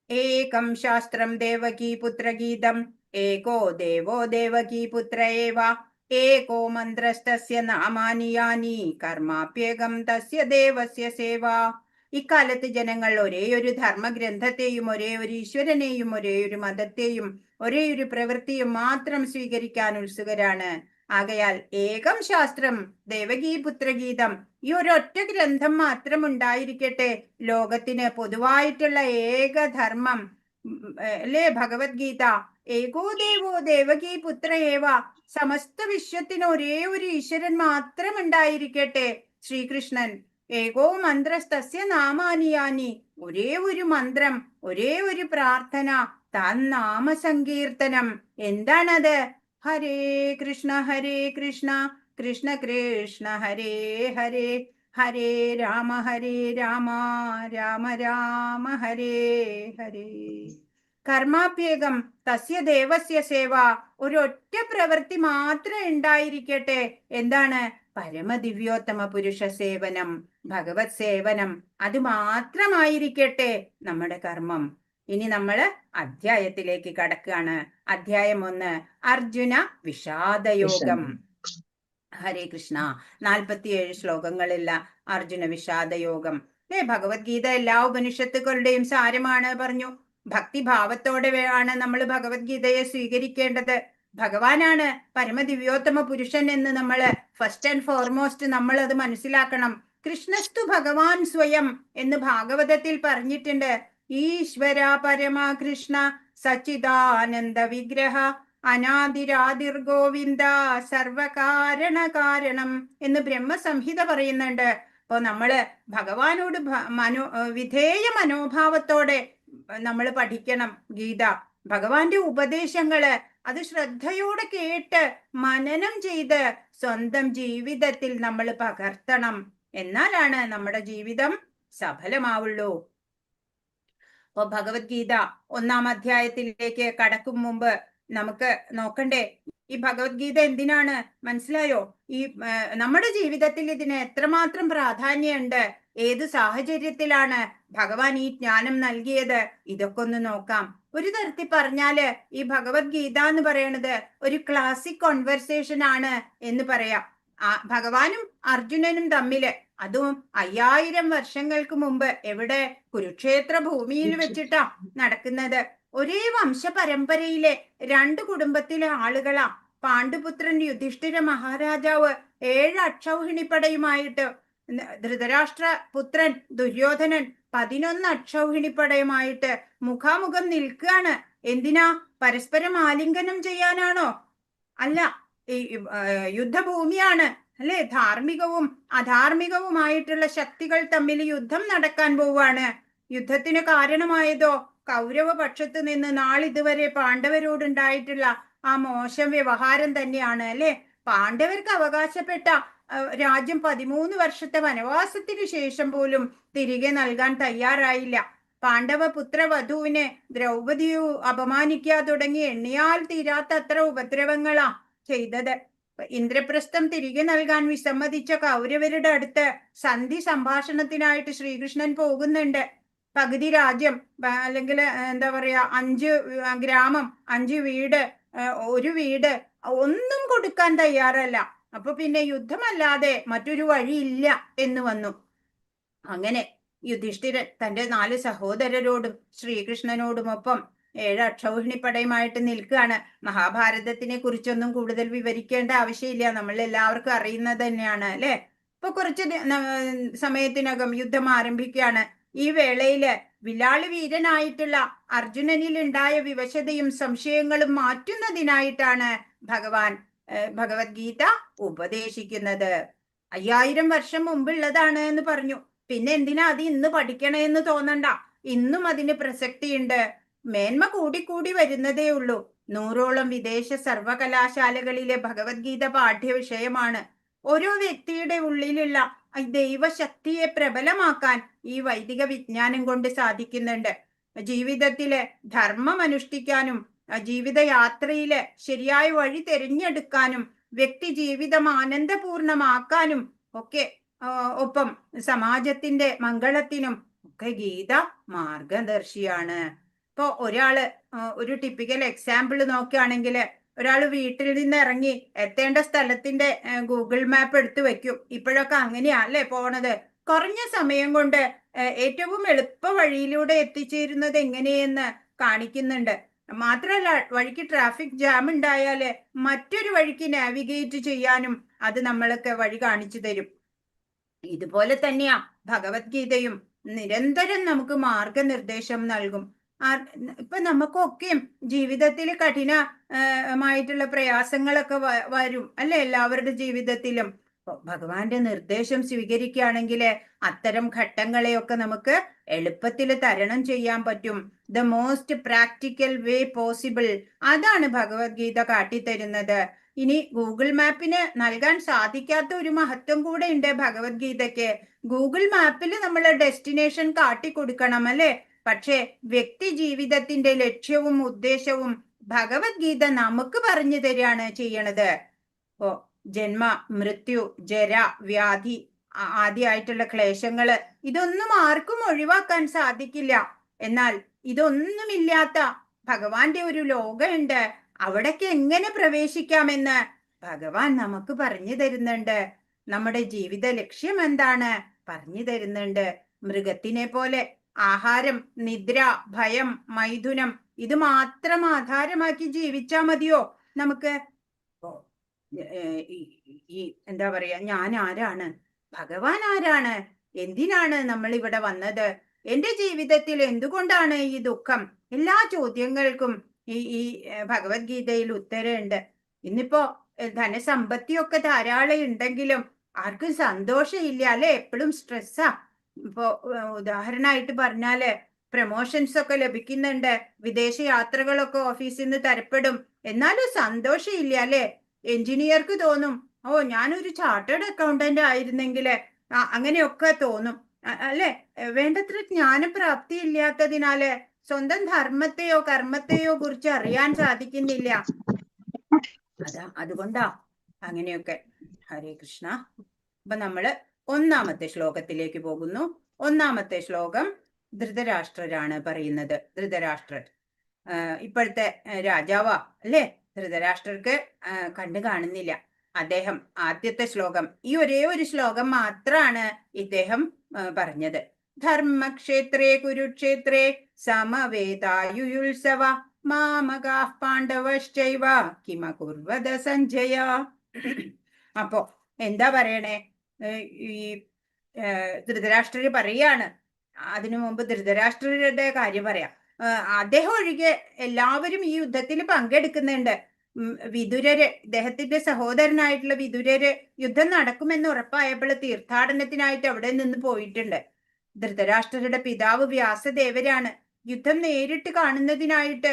ഏകം ശാസ്ത്രം ദേവകീ പുത്രഗീതം ഏകോ ദേവോ ദേവകീ പുത്ര ഏവ ഏകോ മന്ത്രസ്തസ്യ നാമാനി യാനി കർമാപ്യേകം തസ്യ ദേവസ്യ സേവ. ഇക്കാലത്ത് ജനങ്ങൾ ഒരേ ഒരു ധർമ്മഗ്രന്ഥത്തെയും ഒരേ ഒരു ഈശ്വരനെയും ഒരേ ഒരു മതത്തെയും ഒരേ ഒരു പ്രവൃത്തിയും മാത്രം സ്വീകരിക്കാൻ ഉത്സുകരാണ്. ആകയാൽ ഏകം ശാസ്ത്രം ദേവകീപുത്രഗീതം, ഈ ഒരൊറ്റ ഗ്രന്ഥം മാത്രം ഉണ്ടായിരിക്കട്ടെ. ലോകത്തിന് പൊതുവായിട്ടുള്ള ഏക ധർമ്മം, അല്ലേ? ഭഗവത്ഗീത. ഏകോ ദേവോ ദേവകീ പുത്ര ഏവ, സമസ്ത വിശ്വത്തിന് ഒരേ ഒരു ഈശ്വരൻ മാത്രം ഉണ്ടായിരിക്കട്ടെ, ശ്രീകൃഷ്ണൻ. ഏകോ മന്ത്രസ്തസ്യ നാമാനിയാനി, ഒരേ ഒരു മന്ത്രം, ഒരേ ഒരു പ്രാർത്ഥന, താൻ നാമസങ്കീർത്തനം. എന്താണത്? ഹരേ കൃഷ്ണ കൃഷ്ണ കൃഷ്ണ ഹരേ ഹരേ, ഹരേ രാമ രാമ രാമ ഹരേ ഹരേ. കർമാപ്യേകം തസ്യ ദേവസ്യ സേവ, ഒരൊറ്റ പ്രവൃത്തി മാത്രം ഉണ്ടായിരിക്കട്ടെ. എന്താണ്? പരമദിവ്യോത്തമ പുരുഷ സേവനം, ഭഗവത് സേവനം. അത് മാത്രമായിരിക്കട്ടെ നമ്മുടെ കർമ്മം. ഇനി നമ്മള് അധ്യായത്തിലേക്ക് കടക്കുകയാണ്. അധ്യായം 1, അർജുന വിഷാദയോഗം. ഹരേ കൃഷ്ണ. 47 ശ്ലോകങ്ങളില്ല അർജുന വിഷാദയോഗം. ഭഗവത്ഗീത എല്ലാ ഉപനിഷത്തുക്കളുടെയും സാരമാണ് പറഞ്ഞു. ഭക്തിഭാവത്തോടെ ആണ് നമ്മൾ ഭഗവത്ഗീതയെ സ്വീകരിക്കേണ്ടത്. ഭഗവാനാണ് പരമദിവ്യോത്തമ പുരുഷൻ എന്ന് നമ്മൾ ഫസ്റ്റ് ആൻഡ് ഫോർമോസ്റ്റ് നമ്മൾ അത് മനസ്സിലാക്കണം. കൃഷ്ണസ്തു ഭഗവാൻ സ്വയം എന്ന് ഭാഗവതത്തിൽ പറഞ്ഞിട്ടുണ്ട്. ഈശ്വര പരമ കൃഷ്ണ സച്ചിദാനന്ദ വിഗ്രഹ അനാദിരാദിർ ഗോവിന്ദ സർവകാരണ കാരണം എന്ന് ബ്രഹ്മസംഹിത പറയുന്നുണ്ട്. അപ്പൊ നമ്മള് ഭഗവാനോട് വിധേയ മനോഭാവത്തോടെ നമ്മൾ പഠിക്കണം ഗീത. ഭഗവാന്റെ ഉപദേശങ്ങള് അത് ശ്രദ്ധയോടെ കേട്ട് മനനം ചെയ്ത് സ്വന്തം ജീവിതത്തിൽ നമ്മൾ പകർത്തണം. എന്നാലാണ് നമ്മുടെ ജീവിതം സഫലമാവുള്ളൂ. അപ്പൊ ഭഗവത്ഗീത 1-ാം അധ്യായത്തിലേക്ക് കടക്കും മുമ്പ് നമുക്ക് നോക്കണ്ടേ, ഈ ഭഗവത്ഗീത എന്തിനാണ്? മനസ്സിലായോ? ഈ നമ്മുടെ ജീവിതത്തിൽ ഇതിന് എത്രമാത്രം പ്രാധാന്യമുണ്ട്, ഏത് സാഹചര്യത്തിലാണ് ഭഗവാൻ ഈ ജ്ഞാനം നൽകിയത്, ഇതൊക്കെ ഒന്ന് നോക്കാം. ഒരു തരത്തിൽ പറഞ്ഞാല് ഈ ഭഗവത്ഗീത എന്ന് പറയുന്നത് ഒരു ക്ലാസിക് കോൺവെർസേഷൻ ആണ് എന്ന് പറയാം. ഭഗവാനും അർജുനനും തമ്മില്, അതും 5000 വർഷങ്ങൾക്ക് മുമ്പ് എവിടെ? കുരുക്ഷേത്ര ഭൂമിയിൽ വെച്ചിട്ടാ നടക്കുന്നത്. ഒരേ വംശപരമ്പരയിലെ 2 കുടുംബത്തിലെ ആളുകളാ. പാണ്ഡുപുത്രൻ യുധിഷ്ഠിര മഹാരാജാവ് 7 അക്ഷൗഹിണിപ്പടയുമായിട്ട്, ധൃതരാഷ്ട്ര പുത്രൻ ദുര്യോധനൻ 11 അക്ഷൗഹിണിപ്പടയുമായിട്ട് മുഖാമുഖം നിൽക്കുകയാണ്. എന്തിനാ? പരസ്പരം ആലിംഗനം ചെയ്യാനാണോ? അല്ല, ഈ യുദ്ധഭൂമിയാണ് അല്ലെ? ധാർമ്മികവും അധാർമികവുമായിട്ടുള്ള ശക്തികൾ തമ്മിൽ യുദ്ധം നടക്കാൻ പോവാണ്. യുദ്ധത്തിന് കാരണമായതോ കൗരവ പക്ഷത്ത് നിന്ന് നാളിതുവരെ പാണ്ഡവരോടുണ്ടായിട്ടുള്ള ആ മോശം വ്യവഹാരം തന്നെയാണ് അല്ലെ? പാണ്ഡവർക്ക് അവകാശപ്പെട്ട രാജ്യം 13 വർഷത്തെ വനവാസത്തിന് ശേഷം പോലും തിരികെ നൽകാൻ തയ്യാറായില്ല. പാണ്ഡവ പുത്രവധുവിനെ ദ്രൗപദിയെ അപമാനിക്കുക തുടങ്ങി എണ്ണിയാൽ തീരാത്തത്ര ഉപദ്രവങ്ങളാ ചെയ്തത്. ഇന്ദ്രപ്രസ്ഥം തിരികെ നൽകാൻ വിസമ്മതിച്ച കൗരവരുടെ അടുത്ത് സന്ധി സംഭാഷണത്തിനായിട്ട് ശ്രീകൃഷ്ണൻ പോകുന്നുണ്ട്. പകുതി രാജ്യം അല്ലെങ്കിൽ എന്താ പറയാ 5 ഗ്രാമം, 5 വീട്, 1 വീട് ഒന്നും കൊടുക്കാൻ തയ്യാറല്ല. അപ്പൊ പിന്നെ യുദ്ധമല്ലാതെ മറ്റൊരു വഴിയില്ല എന്ന് വന്നു. അങ്ങനെ യുധിഷ്ഠിരൻ തന്റെ 4 സഹോദരരോടും ശ്രീകൃഷ്ണനോടുമൊപ്പം 7 അക്ഷൗഹിണിപ്പടയുമായിട്ട് നിൽക്കുകയാണ്. മഹാഭാരതത്തിനെ കുറിച്ചൊന്നും കൂടുതൽ വിവരിക്കേണ്ട ആവശ്യമില്ല, നമ്മൾ എല്ലാവർക്കും അറിയുന്നത് തന്നെയാണ് അല്ലെ? ഇപ്പൊ കുറച്ച് സമയത്തിനകം യുദ്ധം ആരംഭിക്കുകയാണ്. ഈ വേളയില് വില്ലാളി വീരനായിട്ടുള്ള അർജുനനിൽ ഉണ്ടായ വിവശതയും സംശയങ്ങളും മാറ്റുന്നതിനായിട്ടാണ് ഭഗവാൻ ഭഗവത്ഗീത ഉപദേശിക്കുന്നത്. 5000 വർഷം മുമ്പുള്ളതാണ് എന്ന് പറഞ്ഞു. പിന്നെ എന്തിനാ അത് ഇന്ന് പഠിക്കണമെന്ന് തോന്നണ്ട, ഇന്നും അതിന് പ്രസക്തിയുണ്ട്. മേന്മ കൂടിക്കൂടി വരുന്നതേ ഉള്ളൂ. 100ഓളം വിദേശ സർവകലാശാലകളിലെ ഭഗവത്ഗീത പാഠ്യവിഷയമാണ്. ഓരോ വ്യക്തിയുടെ ഉള്ളിലുള്ള ദൈവശക്തിയെ പ്രബലമാക്കാൻ ഈ വൈദിക വിജ്ഞാനം കൊണ്ട് സാധിക്കുന്നുണ്ട്. ജീവിതത്തിലെ ധർമ്മം അനുഷ്ഠിക്കാനും ജീവിതയാത്രയില് ശരിയായ വഴി തിരഞ്ഞെടുക്കാനും വ്യക്തി ജീവിതം ആനന്ദപൂർണമാക്കാനും ഒക്കെ ഒപ്പം സമാജത്തിന്റെ മംഗളത്തിനും ഒക്കെ ഗീത മാർഗദർശിയാണ്. ഇപ്പൊ ഒരാള് ഒരു ടിപ്പിക്കൽ എക്സാമ്പിൾ നോക്കുകയാണെങ്കിൽ, ഒരാള് വീട്ടിൽ നിന്ന് ഇറങ്ങി എത്തേണ്ട സ്ഥലത്തിന്റെ ഗൂഗിൾ മാപ്പ് എടുത്തു വെക്കും. ഇപ്പോഴൊക്കെ അങ്ങനെയാ അല്ലേ പോണത്? കുറഞ്ഞ സമയം കൊണ്ട് ഏറ്റവും എളുപ്പ വഴിയിലൂടെ എത്തിച്ചേരുന്നത് എങ്ങനെയെന്ന് കാണിക്കുന്നുണ്ട്. മാത്രമല്ല, വഴിക്ക് ട്രാഫിക് ജാം ഉണ്ടായാല് മറ്റൊരു വഴിക്ക് നാവിഗേറ്റ് ചെയ്യാനും അത് നമ്മൾക്ക് വഴി കാണിച്ചു തരും. ഇതുപോലെ തന്നെയാ ഭഗവത്ഗീതയും നിരന്തരം നമുക്ക് മാർഗനിർദ്ദേശം നൽകും. ഇപ്പൊ നമുക്കൊക്കെയും ജീവിതത്തിൽ കഠിനമായിട്ടുള്ള പ്രയാസങ്ങളൊക്കെ വരും അല്ലെ? എല്ലാവരുടെ ജീവിതത്തിലും ഭഗവാന്റെ നിർദ്ദേശം സ്വീകരിക്കുകയാണെങ്കിൽ അത്തരം ഘട്ടങ്ങളെയൊക്കെ നമുക്ക് എളുപ്പത്തിൽ തരണം ചെയ്യാൻ പറ്റും. The most practical way possible, അതാണ് ഭഗവത്ഗീത കാട്ടിത്തരുന്നത്. ഇനി ഗൂഗിൾ മാപ്പിന് നൽകാൻ സാധിക്കാത്ത ഒരു മഹത്വം കൂടെ ഉണ്ട് ഭഗവത്ഗീതയ്ക്ക്. ഗൂഗിൾ മാപ്പിൽ നമ്മൾ ഡെസ്റ്റിനേഷൻ കാട്ടിക്കൊടുക്കണം അല്ലെ? പക്ഷെ വ്യക്തി ജീവിതത്തിന്റെ ലക്ഷ്യവും ഉദ്ദേശവും ഭഗവത്ഗീത നമുക്ക് പറഞ്ഞു തരികയാണ് ചെയ്യണത്. ഓ, ജന്മ, മൃത്യു, ജര, വ്യാധി ആദ്യമായിട്ടുള്ള ക്ലേശങ്ങള് ഇതൊന്നും ആർക്കും ഒഴിവാക്കാൻ സാധിക്കില്ല. എന്നാൽ ഇതൊന്നുമില്ലാത്ത ഭഗവാന്റെ ഒരു ലോകമുണ്ട്. അവിടേക്ക് എങ്ങനെ പ്രവേശിക്കാമെന്ന് ഭഗവാൻ നമുക്ക് പറഞ്ഞു തരുന്നുണ്ട്. നമ്മുടെ ജീവിത ലക്ഷ്യം എന്താണ് പറഞ്ഞു തരുന്നുണ്ട്. മൃഗത്തിനെ പോലെ ആഹാരം, നിദ്ര, ഭയം, മൈഥുനം ഇത് മാത്രം ആധാരമാക്കി ജീവിച്ചാ മതിയോ നമുക്ക്? ഈ എന്താ പറയാ, ഞാൻ ആരാണ്, ഭഗവാൻ ആരാണ്? എന്തിനാണ് നമ്മൾ ഇവിടെ വന്നത്? എന്റെ ജീവിതത്തിൽ എന്തുകൊണ്ടാണ് ഈ ദുഃഖം? എല്ലാ ചോദ്യങ്ങൾക്കും ഈ ഭഗവത്ഗീതയിൽ ഉത്തരമുണ്ട്. ഇന്നിപ്പോ ധനസമ്പത്തിയൊക്കെ ധാരാളം ഉണ്ടെങ്കിലും ആർക്കും സന്തോഷമില്ല അല്ലെ? എപ്പോഴും സ്ട്രെസ്സാ. ഇപ്പോ ഉദാഹരണമായിട്ട് പറഞ്ഞാല് പ്രമോഷൻസ് ഒക്കെ ലഭിക്കുന്നുണ്ട്, വിദേശ യാത്രകളൊക്കെ ഓഫീസിൽ നിന്ന് തരപ്പെടും, എന്നാലും സന്തോഷമില്ല അല്ലെ? എഞ്ചിനീയർക്ക് തോന്നും, ഓ ഞാനൊരു ചാർട്ടേഡ് അക്കൗണ്ടന്റ് ആയിരുന്നെങ്കില്, അങ്ങനെയൊക്കെ തോന്നും അല്ലെ? വേണ്ടത്ര ജ്ഞാനപ്രാപ്തി ഇല്ലാത്തതിനാല് സ്വന്തം ധർമ്മത്തെയോ കർമ്മത്തെയോ കുറിച്ച് അറിയാൻ സാധിക്കുന്നില്ല. അതുകൊണ്ടാ അങ്ങനെയൊക്കെ. ഹരേ കൃഷ്ണ. അപ്പൊ നമ്മള് 1-ാമത്തെ ശ്ലോകത്തിലേക്ക് പോകുന്നു. 1-ാമത്തെ ശ്ലോകം ധൃതരാഷ്ട്രരാണ് പറയുന്നത്. ധൃതരാഷ്ട്രർ ഇപ്പോഴത്തെ രാജാവാ അല്ലേ? ധൃതരാഷ്ട്രർക്ക് കണ്ടു കാണുന്നില്ല. അദ്ദേഹം ആദ്യത്തെ ശ്ലോകം, ഈ ഒരേ ഒരു ശ്ലോകം മാത്രാണ് ഇദ്ദേഹം പറഞ്ഞത്. ധർമ്മക്ഷേത്രേ കുരുക്ഷേത്രേ സമവേതായുയുത്സവ മാമകാഃ പാണ്ഡവശ്ചൈവ കിമകുർവത സഞ്ജയ. അപ്പോ എന്താ പറയണേ? ഈ ധൃതരാഷ്ട്രര് പറയാണ്. അതിനു മുമ്പ് ധൃതരാഷ്ട്രരുടെ കാര്യം പറയാം. അദ്ദേഹം ഒഴികെ എല്ലാവരും ഈ യുദ്ധത്തിൽ പങ്കെടുക്കുന്നുണ്ട്. വിതുരര്, ഇദ്ദേഹത്തിന്റെ സഹോദരനായിട്ടുള്ള വിതുരര് യുദ്ധം നടക്കുമെന്ന് ഉറപ്പായപ്പോൾ തീർത്ഥാടനത്തിനായിട്ട് അവിടെ നിന്ന് പോയിട്ടുണ്ട്. ധൃതരാഷ്ട്രരുടെ പിതാവ് വ്യാസദേവരാണ്. യുദ്ധം നേരിട്ട് കാണുന്നതിനായിട്ട്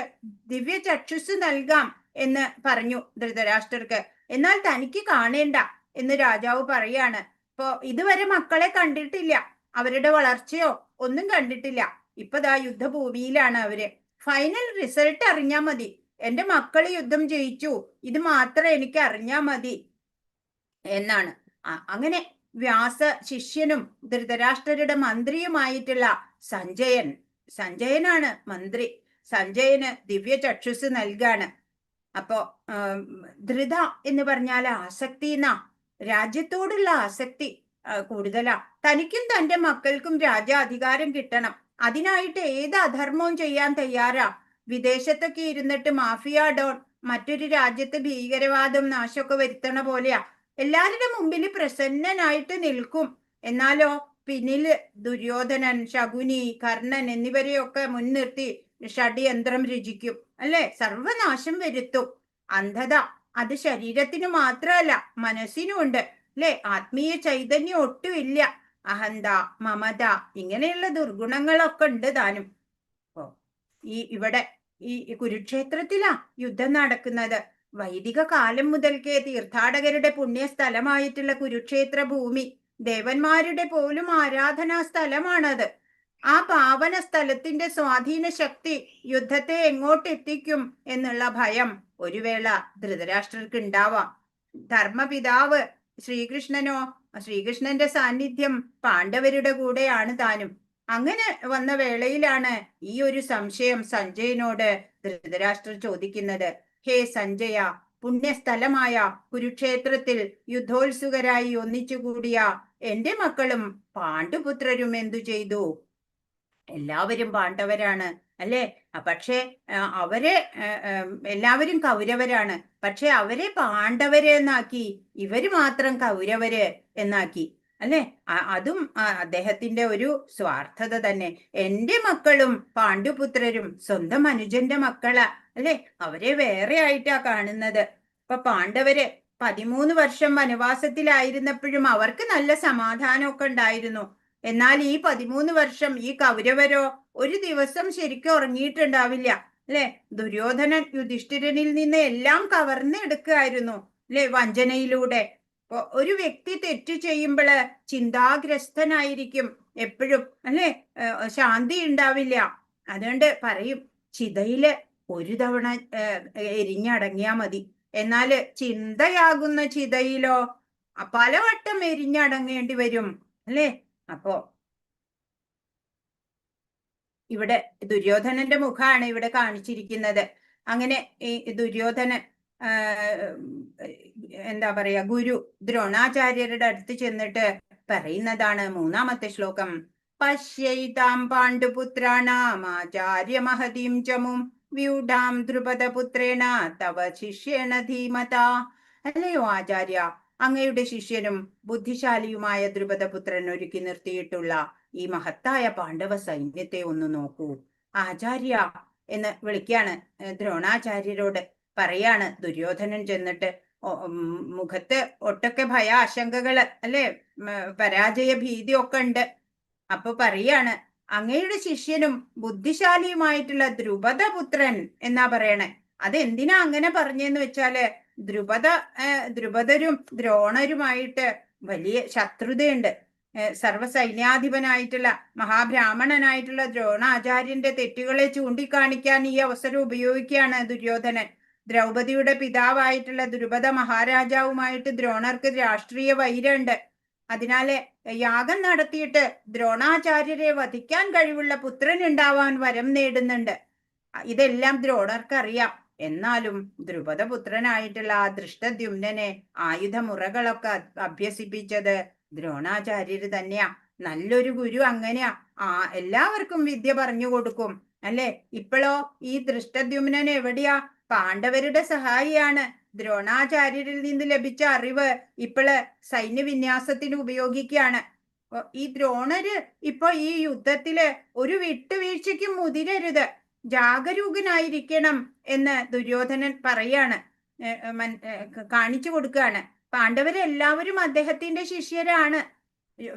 ദിവ്യ ചക്ഷുസ് നൽകാം എന്ന് പറഞ്ഞു ധൃതരാഷ്ട്രർക്ക്. എന്നാൽ തനിക്ക് കാണേണ്ട എന്ന് രാജാവ് പറയാണ്. ഇപ്പോ ഇതുവരെ മക്കളെ കണ്ടിട്ടില്ല, അവരുടെ വളർച്ചയോ ഒന്നും കണ്ടിട്ടില്ല. ഇപ്പതാ യുദ്ധഭൂമിയിലാണ് അവര്. ഫൈനൽ റിസൾട്ട് അറിഞ്ഞാ മതി, എന്റെ മക്കള് യുദ്ധം ജയിച്ചു, ഇത് മാത്രം എനിക്ക് അറിഞ്ഞാ മതി എന്നാണ്. അങ്ങനെ വ്യാസ ശിഷ്യനും ധൃതരാഷ്ട്രരുടെ മന്ത്രിയുമായിട്ടുള്ള സഞ്ജയനാണ് മന്ത്രി. സഞ്ജയന് ദിവ്യ ചക്ഷുസ് നൽകാണ്. അപ്പോ ധൃത എന്ന് പറഞ്ഞാൽ ആസക്തി എന്നാ. രാജ്യത്തോടുള്ള ആസക്തി കൂടുതലാ. തനിക്കും തന്റെ മക്കൾക്കും രാജ്യാധികാരം കിട്ടണം. അതിനായിട്ട് ഏത് അധർമ്മവും ചെയ്യാൻ തയ്യാറാ. വിദേശത്തൊക്കെ ഇരുന്നിട്ട് മാഫിയ ഡോൺ മറ്റൊരു രാജ്യത്ത് ഭീകരവാദം നാശമൊക്കെ വരുത്തണ പോലെയാ. എല്ലാവരുടെ മുമ്പിൽ പ്രസന്നനായിട്ട് നിൽക്കും, എന്നാലോ പിന്നില് ദുര്യോധനൻ, ശകുനി, കർണൻ എന്നിവരെയൊക്കെ മുൻനിർത്തി ഷഡ്യന്ത്രം രചിക്കും അല്ലെ? സർവനാശം വരുത്തും. അന്ധത അത് ശരീരത്തിന് മാത്രമല്ല മനസ്സിനുമുണ്ട് അല്ലെ? ആത്മീയ ചൈതന്യം ഒട്ടുമില്ല. അഹന്ത, മമത, ഇങ്ങനെയുള്ള ദുർഗുണങ്ങളൊക്കെ ഉണ്ട് താനും. ഇവിടെ ഈ കുരുക്ഷേത്രത്തിലാ യുദ്ധം നടക്കുന്നത്. വൈദിക കാലം മുതൽക്കേ തീർത്ഥാടകരുടെ പുണ്യ സ്ഥലമായിട്ടുള്ള കുരുക്ഷേത്ര ഭൂമി ദേവന്മാരുടെ പോലും ആരാധനാ സ്ഥലമാണത്. ആ പാവന സ്ഥലത്തിന്റെ സ്വാധീന ശക്തി യുദ്ധത്തെ എങ്ങോട്ടെത്തിക്കും എന്നുള്ള ഭയം ഒരു വേള ധൃതരാഷ്ട്രർക്ക് ഉണ്ടാവാം. ധർമ്മപിതാവ് ശ്രീകൃഷ്ണന്റെ സാന്നിധ്യം പാണ്ഡവരുടെ കൂടെയാണ് താനും. അങ്ങനെ വന്ന വേളയിലാണ് ഈ ഒരു സംശയം സഞ്ജയനോട് ധൃതരാഷ്ട്രർ ചോദിക്കുന്നത്. ഹേ സഞ്ജയ, പുണ്യസ്ഥലമായ കുരുക്ഷേത്രത്തിൽ യുദ്ധോത്സുകരായി ഒന്നിച്ചുകൂടിയ എന്റെ മക്കളും പാണ്ഡുപുത്രരും എന്തു ചെയ്തു? എല്ലാവരും പാണ്ഡവരാണ് അല്ലെ? പക്ഷെ അവരെ എല്ലാവരും കൗരവരാണ്. പക്ഷെ അവരെ പാണ്ഡവര് എന്നാക്കി, ഇവര് മാത്രം കൗരവര് എന്നാക്കി അല്ലെ? അതും അദ്ദേഹത്തിന്റെ ഒരു സ്വാർത്ഥത തന്നെ. എന്റെ മക്കളും പാണ്ഡുപുത്രരും സ്വന്തം അനുജന്റെ മക്കളാ അല്ലെ? അവരെ വേറെ ആയിട്ടാ കാണുന്നത്. ഇപ്പൊ പാണ്ഡവര് 13 വർഷം വനവാസത്തിലായിരുന്നപ്പോഴും അവർക്ക് നല്ല സമാധാനമൊക്കെ ഉണ്ടായിരുന്നു. എന്നാൽ ഈ 13 വർഷം ഈ കൗരവരോ ഒരു ദിവസം ശരിക്കും ഉറങ്ങിയിട്ടുണ്ടാവില്ല അല്ലെ? ദുര്യോധനൻ യുധിഷ്ഠിരനിൽ നിന്ന് എല്ലാം കവർന്നെടുക്കുകയായിരുന്നു അല്ലെ? വഞ്ചനയിലൂടെ. ഒരു വ്യക്തി തെറ്റ് ചെയ്യുമ്പോൾ ചിന്താഗ്രസ്തനായിരിക്കും എപ്പോഴും അല്ലെ? ശാന്തി ഉണ്ടാവില്ല. അതുകൊണ്ട് പറയും, ചിതയില് ഒരു തവണ എരിഞ്ഞടങ്ങിയാ മതി, എന്നാല് ചിന്തയാകുന്ന ചിതയിലോ പലവട്ടം എരിഞ്ഞടങ്ങേണ്ടി വരും അല്ലെ? അപ്പോ ഇവിടെ ദുര്യോധനന്റെ മുഖമാണ് ഇവിടെ കാണിച്ചിരിക്കുന്നത്. അങ്ങനെ ഈ ദുര്യോധനൻ എന്താ പറയാ, ഗുരു ദ്രോണാചാര്യരുടെ അടുത്ത് ചെന്നിട്ട് പറയുന്നതാണ് 3-ാമത്തെ ശ്ലോകം. പശ്യൈതാം പാണ്ഡുപുത്രാണാമാചാര്യ മഹതീം ചമും വ്യൂഢാം ദ്രുപദപുത്രേണ തവ ശിഷ്യേണ ധീമത. അല്ലയോ ആചാര്യ, അങ്ങയുടെ ശിഷ്യനും ബുദ്ധിശാലിയുമായ ദ്രുപദപുത്രൻ ഒരുക്കി നിർത്തിയിട്ടുള്ള ഈ മഹത്തായ പാണ്ഡവ സൈന്യത്തെ ഒന്ന് നോക്കൂ. ആചാര്യ എന്ന് വിളിക്കാണ് ദ്രോണാചാര്യരോട് പറയാണ് ദുര്യോധനൻ ചെന്നിട്ട്. മുഖത്ത് ഒട്ടൊക്കെ ആശങ്കകള് അല്ലെ, പരാജയ ഭീതി ഒക്കെ ഉണ്ട്. അപ്പൊ പറയാണ് അങ്ങയുടെ ശിഷ്യനും ബുദ്ധിശാലിയുമായിട്ടുള്ള ദ്രുപദപുത്രൻ എന്നാ പറയണേ. അതെന്തിനാ അങ്ങനെ പറഞ്ഞെന്ന് വെച്ചാല് ദ്രുപദരും ദ്രോണരുമായിട്ട് വലിയ ശത്രുതയുണ്ട്. സർവ്വസൈന്യാധിപനായിട്ടുള്ള മഹാബ്രാഹ്മണനായിട്ടുള്ള ദ്രോണാചാര്യന്റെ തെറ്റുകളെ ചൂണ്ടിക്കാണിക്കാൻ ഈ അവസരം ഉപയോഗിക്കുകയാണ് ദുര്യോധനൻ. ദ്രൗപദിയുടെ പിതാവായിട്ടുള്ള ദ്രുപദ മഹാരാജാവുമായിട്ട് ദ്രോണർക്ക് രാഷ്ട്രീയ വൈരമുണ്ട്. അതിനാല് യാഗം നടത്തിയിട്ട് ദ്രോണാചാര്യരെ വധിക്കാൻ കഴിവുള്ള പുത്രൻ ഉണ്ടാവാൻ വരം നേടുന്നുണ്ട്. ഇതെല്ലാം ദ്രോണർക്കറിയാം. എന്നാലും ദ്രുപദപുത്രനായിട്ടുള്ള ആ ദൃഷ്ടദ്യുമ്നനെ ആയുധമുറകളൊക്കെ അഭ്യസിപ്പിച്ചത് ദ്രോണാചാര്യര് തന്നെയാ. നല്ലൊരു ഗുരു അങ്ങനെയാ, എല്ലാവർക്കും വിദ്യ പറഞ്ഞു കൊടുക്കും അല്ലെ. ഇപ്പോഴോ ഈ ദൃഷ്ടദ്യുമ്നൻ എവിടെയാ? പാണ്ഡവരുടെ സഹായിയാണ്. ദ്രോണാചാര്യരിൽ നിന്ന് ലഭിച്ച അറിവ് ഇപ്പോള് സൈന്യവിന്യാസത്തിന് ഉപയോഗിക്കുകയാണ്. ഈ ദ്രോണര് ഇപ്പൊ ഈ യുദ്ധത്തില് ഒരു വിട്ടുവീഴ്ചയ്ക്കും മുതിരരുത്, ജാഗരൂകനായിരിക്കണം എന്ന് ദുര്യോധനൻ പറയാണ്, കാണിച്ചു കൊടുക്കുകയാണ്. പാണ്ഡവരെല്ലാവരും അദ്ദേഹത്തിന്റെ ശിഷ്യരാണ്.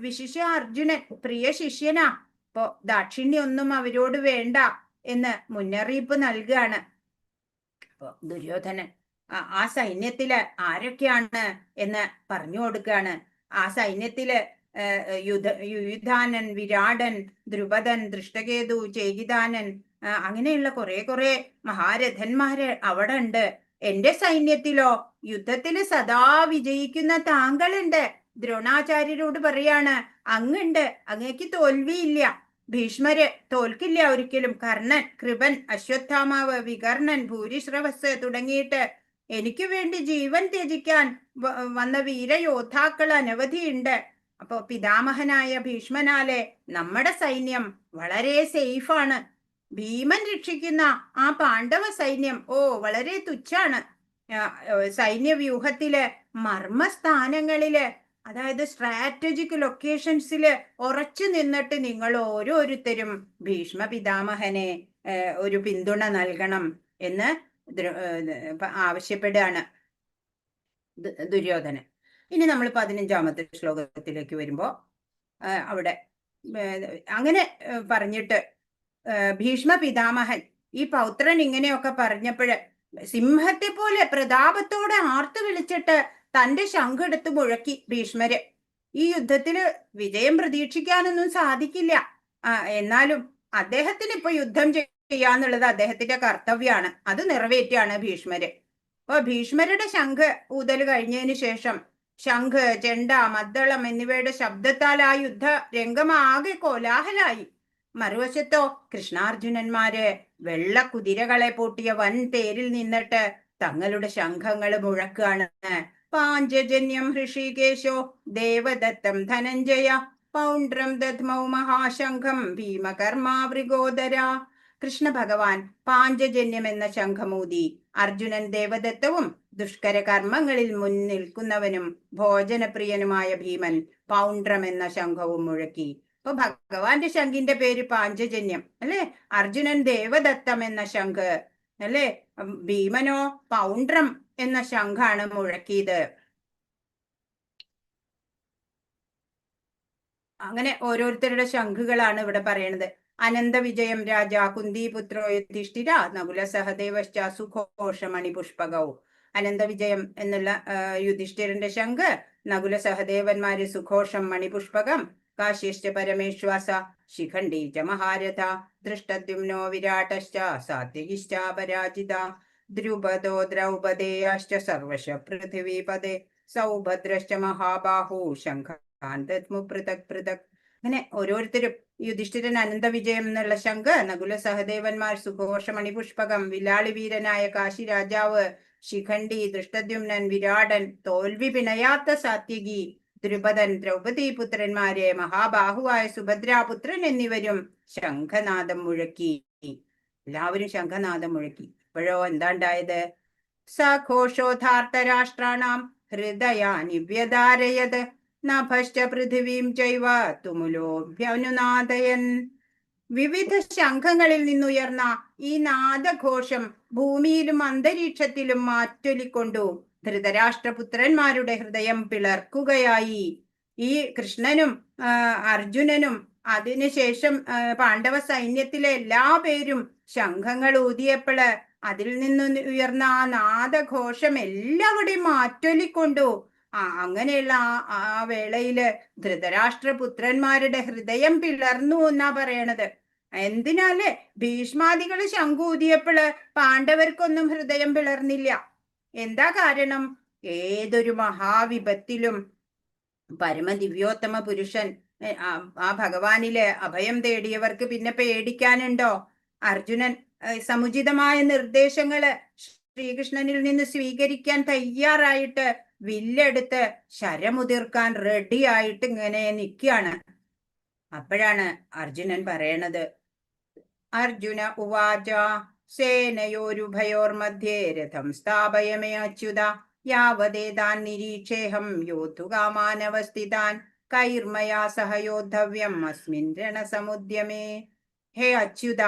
വിശിഷ്യ അർജുനൻ പ്രിയ ശിഷ്യനാ. അപ്പോ ദാക്ഷിണ്യൊന്നും അവരോട് വേണ്ട എന്ന് മുന്നറിയിപ്പ് നൽകുകയാണ്. അപ്പൊ ദുര്യോധനൻ ആ സൈന്യത്തില് ആരൊക്കെയാണ് എന്ന് പറഞ്ഞു കൊടുക്കുകയാണ്. ആ സൈന്യത്തില് യുയുധാനൻ, വിരാടൻ, ദ്രുപദൻ, ദൃഷ്ടകേതു, ചേകിതാനൻ, അങ്ങനെയുള്ള കുറെ മഹാരഥന്മാര് അവിടെ ഉണ്ട്. എന്റെ സൈന്യത്തിലോ യുദ്ധത്തില് സദാ വിജയിക്കുന്ന താങ്കളുണ്ട്. ദ്രോണാചാര്യരോട് പറയാണ് അങ്ങുണ്ട്, അങ്ങേക്ക് തോൽവിയില്ല. ഭീഷ്മര് തോൽക്കില്ല ഒരിക്കലും. കർണൻ, കൃപൻ, അശ്വത്ഥാമാവ്, വികർണൻ, ഭൂരിശ്രവസ് തുടങ്ങിയിട്ട് എനിക്ക് വേണ്ടി ജീവൻ ത്യജിക്കാൻ വന്ന വീരയോദ്ധാക്കൾ അനവധിയുണ്ട്. അപ്പോ പിതാമഹനായ ഭീഷ്മനാലെ നമ്മുടെ സൈന്യം വളരെ സേഫാണ്. ഭീമൻ രക്ഷിക്കുന്ന ആ പാണ്ഡവ സൈന്യം വളരെ തുച്ഛാണ്. സൈന്യവ്യൂഹത്തില് മർമ്മസ്ഥാനങ്ങളില്, അതായത് സ്ട്രാറ്റജിക് ലൊക്കേഷൻസില് ഉറച്ചു നിന്നിട്ട് നിങ്ങൾ ഓരോരുത്തരും ഭീഷ്മ പിതാമഹനെ ഒരു പിന്തുണ നൽകണം എന്ന് ആവശ്യപ്പെടുകയാണ് ദുര്യോധനൻ. ഇനി നമ്മൾ 15-ാമത്തെ ശ്ലോകത്തിലേക്ക് വരുമ്പോ അവിടെ അങ്ങനെ പറഞ്ഞിട്ട് ഭീഷ്മ പിതാമഹൻ ഈ പൗത്രൻ ഇങ്ങനെയൊക്കെ പറഞ്ഞപ്പോഴ് സിംഹത്തെ പോലെ പ്രതാപത്തോടെ ആർത്തു വിളിച്ചിട്ട് തന്റെ ശംഖെടുത്ത് മുഴക്കി ഭീഷ്മര്. ഈ യുദ്ധത്തില് വിജയം പ്രതീക്ഷിക്കാനൊന്നും സാധിക്കില്ല. എന്നാലും അദ്ദേഹത്തിന് ഇപ്പൊ യുദ്ധം ചെയ്യാന്നുള്ളത് അദ്ദേഹത്തിന്റെ കർത്തവ്യമാണ്. അത് നിറവേറ്റാണ് ഭീഷ്മര്. അപ്പൊ ഭീഷ്മരുടെ ശംഖ് ഊതൽ കഴിഞ്ഞതിന് ശേഷം ശംഖ്, ചെണ്ട, മദ്ദളം എന്നിവയുടെ ശബ്ദത്താൽ ആ യുദ്ധ രംഗമാകെ കോലാഹലായി. മറുവശത്തോ കൃഷ്ണാർജുനന്മാര് വെള്ള കുതിരകളെ പൂട്ടിയ വൻ തേരിൽ നിന്നിട്ട് തങ്ങളുടെ ശംഖങ്ങൾ മുഴക്കാണ്. പാഞ്ചജന്യം ഹൃഷികേശോ ദേവദത്തം ധനഞ്ജയ പൗണ്ഡ്രം ദധ്മൗ മഹാശംഖം ഭീമകർമാവൃഗോദര. കൃഷ്ണ ഭഗവാൻ പാഞ്ചജന്യം എന്ന ശംഖമൂതി. അർജുനൻ ദേവദത്തവും ദുഷ്കര കർമ്മങ്ങളിൽ മുൻനിൽക്കുന്നവനും ഭോജനപ്രിയനുമായ ഭീമൻ പൗണ്ഡ്രം എന്ന ശംഖവും മുഴക്കി. അപ്പൊ ഭഗവാന്റെ ശംഖിന്റെ പേര് പാഞ്ചജന്യം അല്ലെ. അർജുനൻ ദേവദത്തം എന്ന ശംഖ് അല്ലെ. ഭീമനോ പൗണ്ഡ്രം എന്ന ശംഖാണ് മുഴക്കിയത്. അങ്ങനെ ഓരോരുത്തരുടെ ശംഖുകളാണ് ഇവിടെ പറയുന്നത്. അനന്ത വിജയം രാജ കുന്തിപുത്രോ യുധിഷ്ഠിര നകുല സഹദേവശ്ച സുഘോഷമണി പുഷ്പകൗ. അനന്ത വിജയം എന്നുള്ള യുധിഷ്ഠിരന്റെ ശംഖ്, നകുല സഹദേവന്മാര് സുഘോഷം മണിപുഷ്പകം, കാശ്യശ്ച പരമേശ്വാസ ശിഖണ്ഡി ച മഹാരഥ ദൃഷ്ടദ്യുമ്നോ വിരാടശ്ച സാത്യകിശ്ച പരാജിത ദ്രുപദോ ദ്രൗപദേയാശ്ച സർവശ പൃഥിവീപദേ സൗഭദ്രശ്ച മഹാബാഹു ശംഖാൻ ദദ്മു പൃഥക് പൃഥക്. അങ്ങനെ ഓരോരുത്തരും യുധിഷ്ഠിരൻ അനന്ത വിജയം എന്നുള്ള ശംഖ്, നകുല സഹദേവന്മാർ സുഘോഷ മണിപുഷ്പകം, വില്ലാളി വീരനായ കാശി രാജാവ് ശിഖണ്ഡി, ദൃഷ്ടദ്യുമ്നൻ, വിരാടൻ, തോൽവി പിണയാത്ത സാത്യകി, ദ്രുപദൻ, ദ്രൗപദി പുത്രന്മാരെ, മഹാബാഹുവായ സുഭദ്രാപുത്രൻ എന്നിവരും ശംഖനാദം മുഴക്കി. എല്ലാവരും ശംഖനാദം മുഴക്കി. ഇപ്പോഴോ എന്താണ്ടായത്? സഘോഷോധാർത്തരാഷ്ട്രാണാം ഹൃദയാനി വ്യധാരയത് നഭശ്ച പൃഥിവീം ചൈവ തുമുലോഭ്യനുനാദയൻ. വിവിധ ശംഖങ്ങളിൽ നിന്നുയർന്ന ഈ നാദഘോഷം ഭൂമിയിലും അന്തരീക്ഷത്തിലും മാറ്റൊലിക്കൊണ്ടു ധൃതരാഷ്ട്രപുത്രന്മാരുടെ ഹൃദയം പിളർക്കുകയായി. ഈ കൃഷ്ണനും അർജുനനും അതിനുശേഷം പാണ്ഡവ സൈന്യത്തിലെ എല്ലാ പേരും ശംഖങ്ങൾ ഊതിയപ്പോള് അതിൽ നിന്ന് ഉയർന്ന ആ നാദഘോഷം എല്ലാവരുടെയും മാറ്റൊലിക്കൊണ്ടു. അങ്ങനെയുള്ള ആ വേളയില് ധൃതരാഷ്ട്രപുത്രന്മാരുടെ ഹൃദയം പിളർന്നു എന്നാ പറയണത്. എന്തിനാല് ഭീഷ്മാദികള് ശംഖൂതിയപ്പോള് പാണ്ഡവർക്കൊന്നും ഹൃദയം പിളർന്നില്ല. എന്താ കാരണം? ഏതൊരു മഹാവിപത്തിലും പരമദിവ്യോത്തമ പുരുഷൻ ആ ഭഗവാനില് അഭയം തേടിയവർക്ക് പിന്നെ പേടിക്കാനുണ്ടോ? അർജുനൻ സമുചിതമായ നിർദ്ദേശങ്ങള് ശ്രീകൃഷ്ണനിൽ നിന്ന് സ്വീകരിക്കാൻ തയ്യാറായിട്ട് വില്ലെടുത്ത് ശരമുതിർക്കാൻ റെഡിയായിട്ട് ഇങ്ങനെ നിൽക്കുകയാണ്. അപ്പോഴാണ് അർജുനൻ പറയണത്, അർജുന ഉവാച സേനയോരുഭയോർമധ്യേ രഥം സ്ഥാപയമേ അച്യുത യാവദേതാൻ നിരീക്ഷേഹം യോദ്ധുകാമാനവസ്ഥിതാൻ കൈർമയാ സഹയോദ്ധവ്യം അസ്മിൻ രണസമുദ്യമേ. ഹേ അച്യുത,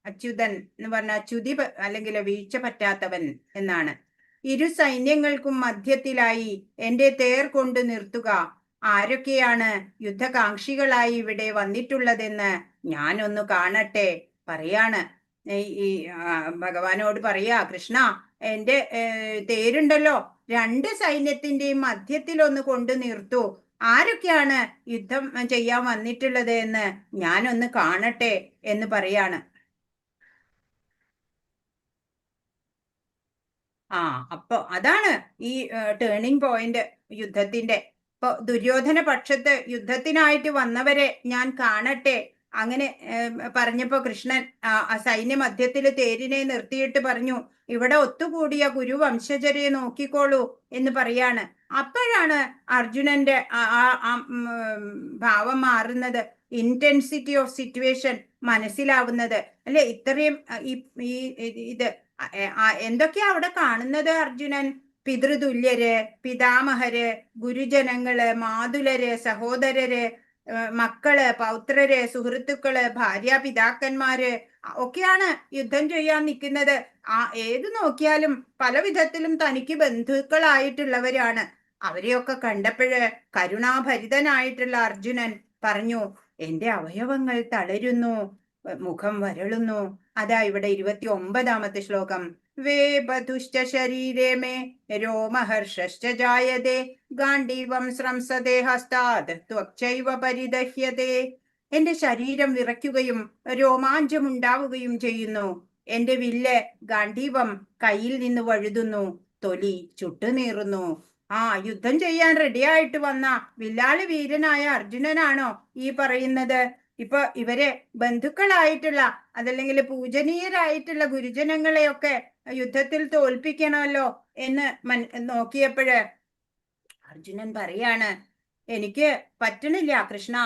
അച്യുതൻ എന്ന് പറഞ്ഞാൽ ച്യുതി അല്ലെങ്കിൽ വീഴ്ച പറ്റാത്തവൻ എന്നാണ്. ഇരു സൈന്യങ്ങൾക്കും മധ്യത്തിലായി എന്റെ തേർ കൊണ്ട് നിർത്തുക. ആരൊക്കെയാണ് യുദ്ധകാംക്ഷികളായി ഇവിടെ വന്നിട്ടുള്ളതെന്ന് ഞാനൊന്ന് കാണട്ടെ. പറയാണ് ഈ ഭഗവാനോട് പറയാ, കൃഷ്ണ എന്റെ തേരുണ്ടല്ലോ, രണ്ട് സൈന്യത്തിന്റെയും മധ്യത്തിലൊന്ന് കൊണ്ട് നിർത്തൂ. ആരൊക്കെയാണ് യുദ്ധം ചെയ്യാൻ വന്നിട്ടുള്ളത് എന്ന് ഞാനൊന്ന് കാണട്ടെ എന്ന് പറയാണ്. അപ്പൊ അതാണ് ഈ ടേണിംഗ് പോയിന്റ് യുദ്ധത്തിന്റെ. ഇപ്പൊ ദുര്യോധന പക്ഷത്ത് യുദ്ധത്തിനായിട്ട് വന്നവരെ ഞാൻ കാണട്ടെ. അങ്ങനെ പറഞ്ഞപ്പോ കൃഷ്ണൻ സൈന്യ മധ്യത്തില് തേരിനെ നിർത്തിയിട്ട് പറഞ്ഞു, ഇവിടെ ഒത്തുകൂടിയ കുരുവംശജരെ നോക്കിക്കോളൂ എന്ന് പറയാണ്. അപ്പോഴാണ് അർജുനന്റെ ഭാവം മാറുന്നത്, ഇന്റൻസിറ്റി ഓഫ് സിറ്റുവേഷൻ മനസ്സിലാവുന്നത്. അല്ലെ, ഇത്രയും ഇത് എന്തൊക്കെയാ അവിടെ കാണുന്നത് അർജുനൻ? പിതൃതുല്യര്, പിതാമഹര്, ഗുരുജനങ്ങള്, മാതുലര്, സഹോദരര്, മക്കള്, പൗത്രര്, സുഹൃത്തുക്കള്, ഭാര്യാപിതാക്കന്മാര് ഒക്കെയാണ് യുദ്ധം ചെയ്യാൻ നിൽക്കുന്നത്. ഏത് നോക്കിയാലും പല വിധത്തിലും തനിക്ക് ബന്ധുക്കളായിട്ടുള്ളവരാണ്. അവരെയൊക്കെ കണ്ടപ്പോഴ് കരുണാഭരിതനായിട്ടുള്ള അർജുനൻ പറഞ്ഞു, എന്റെ അവയവങ്ങൾ തളരുന്നു, മുഖം വരളുന്നു. അതാ ഇവിടെ 29ാമത്തെ ശ്ലോകം. വേപതുശ്ച ശരീരേ മേ രോമഹർഷശ്ച ജായതേ ഗാണ്ഡീവം സ്രംസതേ ഹസ്താദ് ത്വക്ചൈവ പരിദഹ്യതേ. എന്റെ ശരീരം വിറയ്ക്കുകയും രോമാഞ്ചമുണ്ടാവുകയും ചെയ്യുന്നു. എന്റെ വില്ല് ഗാണ്ഡീവം കയ്യിൽ നിന്ന് വഴുതുന്നു, തൊലി ചുട്ടുനീറുന്നു. യുദ്ധം ചെയ്യാൻ റെഡിയായിട്ട് വന്ന വില്ലാളി വീരനായ അർജുനനാണോ ഈ പറയുന്നത്? ഇപ്പൊ ഇവരെ ബന്ധുക്കളായിട്ടുള്ള അതല്ലെങ്കിൽ പൂജനീയരായിട്ടുള്ള ഗുരുജനങ്ങളെയൊക്കെ യുദ്ധത്തിൽ തോൽപ്പിക്കണമല്ലോ എന്ന് നോക്കിയപ്പോഴ് അർജുനൻ പറയാണ്, എനിക്ക് പറ്റണില്ല കൃഷ്ണ,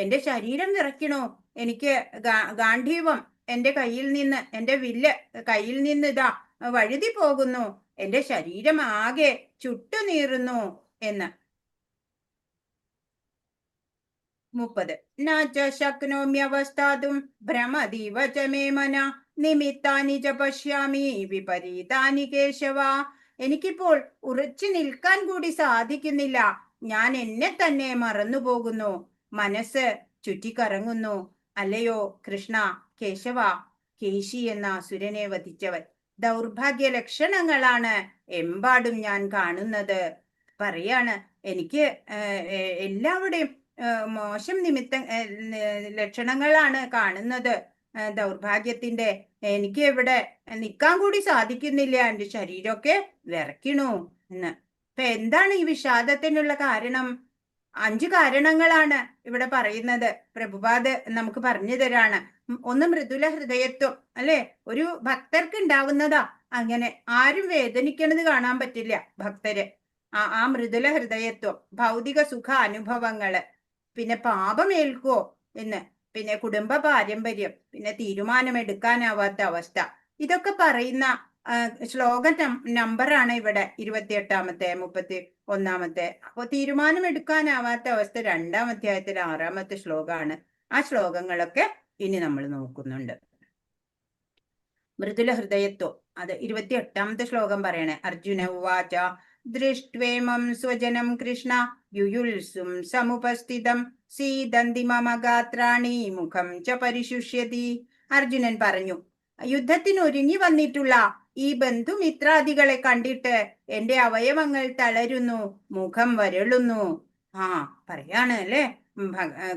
എന്റെ ശരീരം വിറയ്ക്കണു. എനിക്ക് ഗാണ്ഡീവം എന്റെ കയ്യിൽ നിന്ന്, എന്റെ വില്ല് കയ്യിൽ നിന്ന് ഇതാ വഴുതി പോകുന്നു, എന്റെ ശരീരം ആകെ ചുട്ടുനീറുന്നു എന്ന്. 30. നാച ശക്നോമ്യവസ്ഥാതും ഭ്രമതീവ ച മേ മന നിമിത്താനി ച പശ്യാമി വിപരീതാനി കേശവ. എനിക്കിപ്പോൾ ഉറച്ചു നിൽക്കാൻ കൂടി സാധിക്കുന്നില്ല. ഞാൻ എന്നെ തന്നെ മറന്നുപോകുന്നു. മനസ്സ് ചുറ്റിക്കറങ്ങുന്നു. അല്ലയോ കൃഷ്ണ, കേശവ, കേശി എന്ന അസുരനെ വധിച്ചവൻ. ദൗർഭാഗ്യ ലക്ഷണങ്ങളാണ് എമ്പാടും ഞാൻ കാണുന്നത്. പറയാണ്, എനിക്ക് എല്ലാവരുടെയും മോശം ലക്ഷണങ്ങളാണ് കാണുന്നത്, ദൗർഭാഗ്യത്തിന്റെ. എനിക്ക് ഇവിടെ നിൽക്കാൻ കൂടി സാധിക്കുന്നില്ല, എന്റെ ശരീരമൊക്കെ വിറയ്ക്കണു എന്ന്. അപ്പൊ എന്താണ് ഈ വിഷാദത്തിനുള്ള കാരണം? 5 കാരണങ്ങളാണ് ഇവിടെ പറയുന്നത്. പ്രഭുപാദ് നമുക്ക് പറഞ്ഞു തരാണ്. ഒന്ന് മൃദുല ഹൃദയത്വം, അല്ലെ, ഒരു ഭക്തർക്ക് ഉണ്ടാവുന്നതാ. അങ്ങനെ ആരും വേദനിക്കണത് കാണാൻ പറ്റില്ല ഭക്തര്. ആ മൃദുല ഹൃദയത്വം, ഭൗതിക സുഖ അനുഭവങ്ങള്, പിന്നെ പാപമേൽക്കോ എന്ന്, പിന്നെ കുടുംബ പാരമ്പര്യം, പിന്നെ തീരുമാനമെടുക്കാനാവാത്ത അവസ്ഥ. ഇതൊക്കെ പറയുന്ന ശ്ലോക നമ്പറാണ് ഇവിടെ 28ാമത്തെ ഒന്നാമത്തെ. അപ്പൊ തീരുമാനമെടുക്കാനാവാത്ത അവസ്ഥ 2-ാം അധ്യായത്തിലെ 6-ാമത്തെ ശ്ലോകമാണ്. ആ ശ്ലോകങ്ങളൊക്കെ ഇനി നമ്മൾ നോക്കുന്നുണ്ട്. മൃദുല ഹൃദയത്വം, അത് 28-ാമത്തെ ശ്ലോകം പറയണേ. അർജുന ഉവാച ദൃഷ്ട്വേമം സ്വജനം കൃഷ്ണ യുയുത്സും സമുപസ്ഥിതം സീദന്തി മമ ഗാത്രാണി മുഖം ച പരിശുഷ്യതി. അർജുനൻ പറഞ്ഞു, യുദ്ധത്തിനൊരുങ്ങി വന്നിട്ടുള്ള ഈ ബന്ധുമിത്രാദികളെ കണ്ടിട്ട് എന്റെ അവയവങ്ങൾ തളരുന്നു, മുഖം വരളുന്നു. പറയാണ് അല്ലേ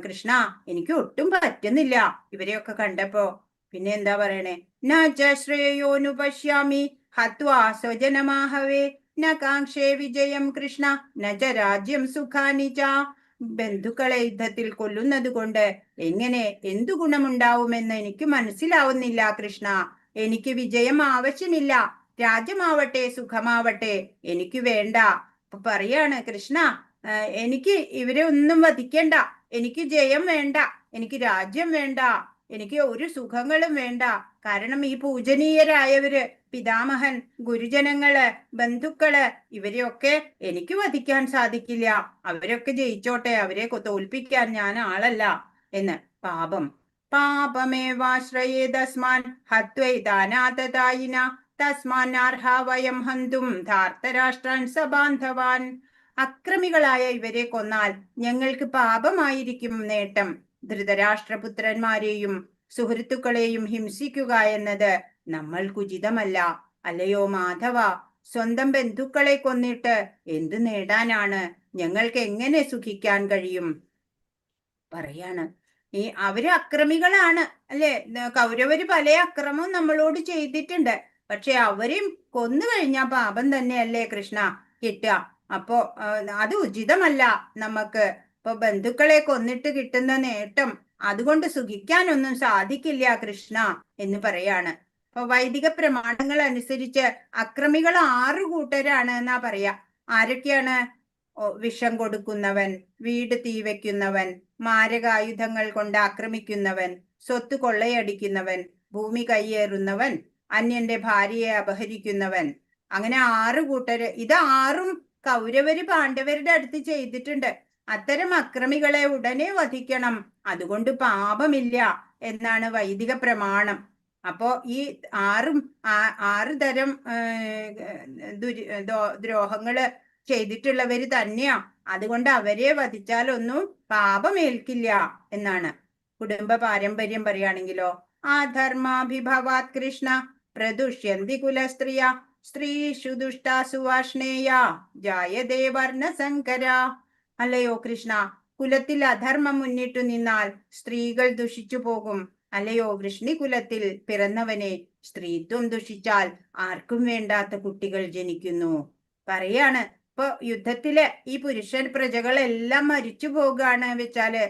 കൃഷ്ണ, എനിക്ക് ഒട്ടും പറ്റുന്നില്ല ഇവരെയൊക്കെ കണ്ടപ്പോ. പിന്നെ എന്താ പറയണേ? ന ച ശ്രേയോനു പശ്യാമി ഹത്വാ സ്വജനമാഹവേ ന കാംക്ഷേ വിജയം കൃഷ്ണ ന ച രാജ്യം സുഖാനി ച. ബന്ധുക്കളെ യുദ്ധത്തിൽ കൊല്ലുന്നത് കൊണ്ട് എങ്ങനെ എന്തു ഗുണമുണ്ടാവുമെന്ന് എനിക്ക് മനസ്സിലാവുന്നില്ല കൃഷ്ണ. എനിക്ക് വിജയം ആവശ്യമില്ല, രാജ്യമാവട്ടെ സുഖമാവട്ടെ എനിക്ക് വേണ്ട. അപ്പൊ പറയാണ് കൃഷ്ണ, എനിക്ക് ഇവരെ ഒന്നും വധിക്കണ്ട, എനിക്ക് ജയം വേണ്ട, എനിക്ക് രാജ്യം വേണ്ട, എനിക്ക് ഒരു സുഖങ്ങളും വേണ്ട. കാരണം ഈ പൂജനീയരായവര്, പിതാമഹൻ, ഗുരുജനങ്ങള്, ബന്ധുക്കള്, ഇവരെയൊക്കെ എനിക്ക് വധിക്കാൻ സാധിക്കില്ല. അവരൊക്കെ ജയിച്ചോട്ടെ, അവരെ തോൽപ്പിക്കാൻ ഞാൻ ആളല്ല എന്ന്. പാപമേവാശ്രയേതസ്മാൻ ഹത്വൈതാനാതതായിന തസ്മാനാർഹ വയം ഹന്തും ധാർത്തരാഷ്ട്രാൻ സബാന്ധവാൻ. അക്രമികളായ ഇവരെ കൊന്നാൽ ഞങ്ങൾക്ക് പാപമായിരിക്കും നേട്ടം. ധൃതരാഷ്ട്രപുത്രന്മാരെയും സുഹൃത്തുക്കളെയും ഹിംസിക്കുക എന്നത് നമ്മൾക്കുചിതമല്ല. അല്ലയോ മാധവ, സ്വന്തം ബന്ധുക്കളെ കൊന്നിട്ട് എന്തു നേടാനാണ്? ഞങ്ങൾക്ക് എങ്ങനെ സുഖിക്കാൻ കഴിയും? പറയാണ് അവര് അക്രമികളാണ് അല്ലെ. കൗരവര് പല അക്രമവും നമ്മളോട് ചെയ്തിട്ടുണ്ട്. പക്ഷെ അവരെയും കൊന്നു കഴിഞ്ഞാൽ പാപം തന്നെയല്ലേ കൃഷ്ണ കിട്ടുക. അപ്പോ അത് ഉചിതമല്ല നമുക്ക്. ഇപ്പൊ ബന്ധുക്കളെ കൊന്നിട്ട് കിട്ടുന്ന നേട്ടം അതുകൊണ്ട് സുഖിക്കാനൊന്നും സാധിക്കില്ല കൃഷ്ണ എന്ന് പറയാണ്. അപ്പൊ വൈദിക പ്രമാണങ്ങൾ അനുസരിച്ച് അക്രമികൾ 6 കൂട്ടരാണ് എന്നാ പറയാ. ആരൊക്കെയാണ്? വിഷം കൊടുക്കുന്നവൻ, വീട് തീവയ്ക്കുന്നവൻ, മാരകായുധങ്ങൾ കൊണ്ട് ആക്രമിക്കുന്നവൻ, സ്വത്ത് കൊള്ളയടിക്കുന്നവൻ, ഭൂമി കയ്യേറുന്നവൻ, അന്യന്റെ ഭാര്യയെ അപഹരിക്കുന്നവൻ. അങ്ങനെ 6 കൂട്ടര്. ഇത് 6ഉം കൗരവര് പാണ്ഡവരുടെ അടുത്ത് ചെയ്തിട്ടുണ്ട്. അത്തരം അക്രമികളെ ഉടനെ വധിക്കണം, അതുകൊണ്ട് പാപമില്ല എന്നാണ് വൈദിക പ്രമാണം. അപ്പോ ഈ 6 തരം ദ്രോഹങ്ങള് ചെയ്തിട്ടുള്ളവര് തന്നെയാ. അതുകൊണ്ട് അവരെ വധിച്ചാലൊന്നും പാപമേൽക്കില്ല എന്നാണ്. കുടുംബ പാരമ്പര്യം പറയുകയാണെങ്കിലോ, ആധർമാഭിഭവാത് കൃഷ്ണ പ്രദുഷ്യന്തി കുലസ്ത്രീയ സ്ത്രീഷു ദുഷ്ടാസു വാഷ്ണേയ ജായതേ വർണ്ണസങ്കര. അല്ലയോ കൃഷ്ണ, കുലത്തിൽ അധർമ്മം മുന്നിട്ടു നിന്നാൽ സ്ത്രീകൾ ദുഷിച്ചു പോകും. അല്ലയോ വൃഷ്ണികുലത്തിൽ പിറന്നവനെ, സ്ത്രീത്വം ദുഷിച്ചാൽ ആർക്കും വേണ്ടാത്ത കുട്ടികൾ ജനിക്കുന്നു. പറയാണ് ഇപ്പൊ യുദ്ധത്തില് ഈ പുരുഷൻ പ്രജകളെല്ലാം മരിച്ചു പോകുകയാണ് വെച്ചാല്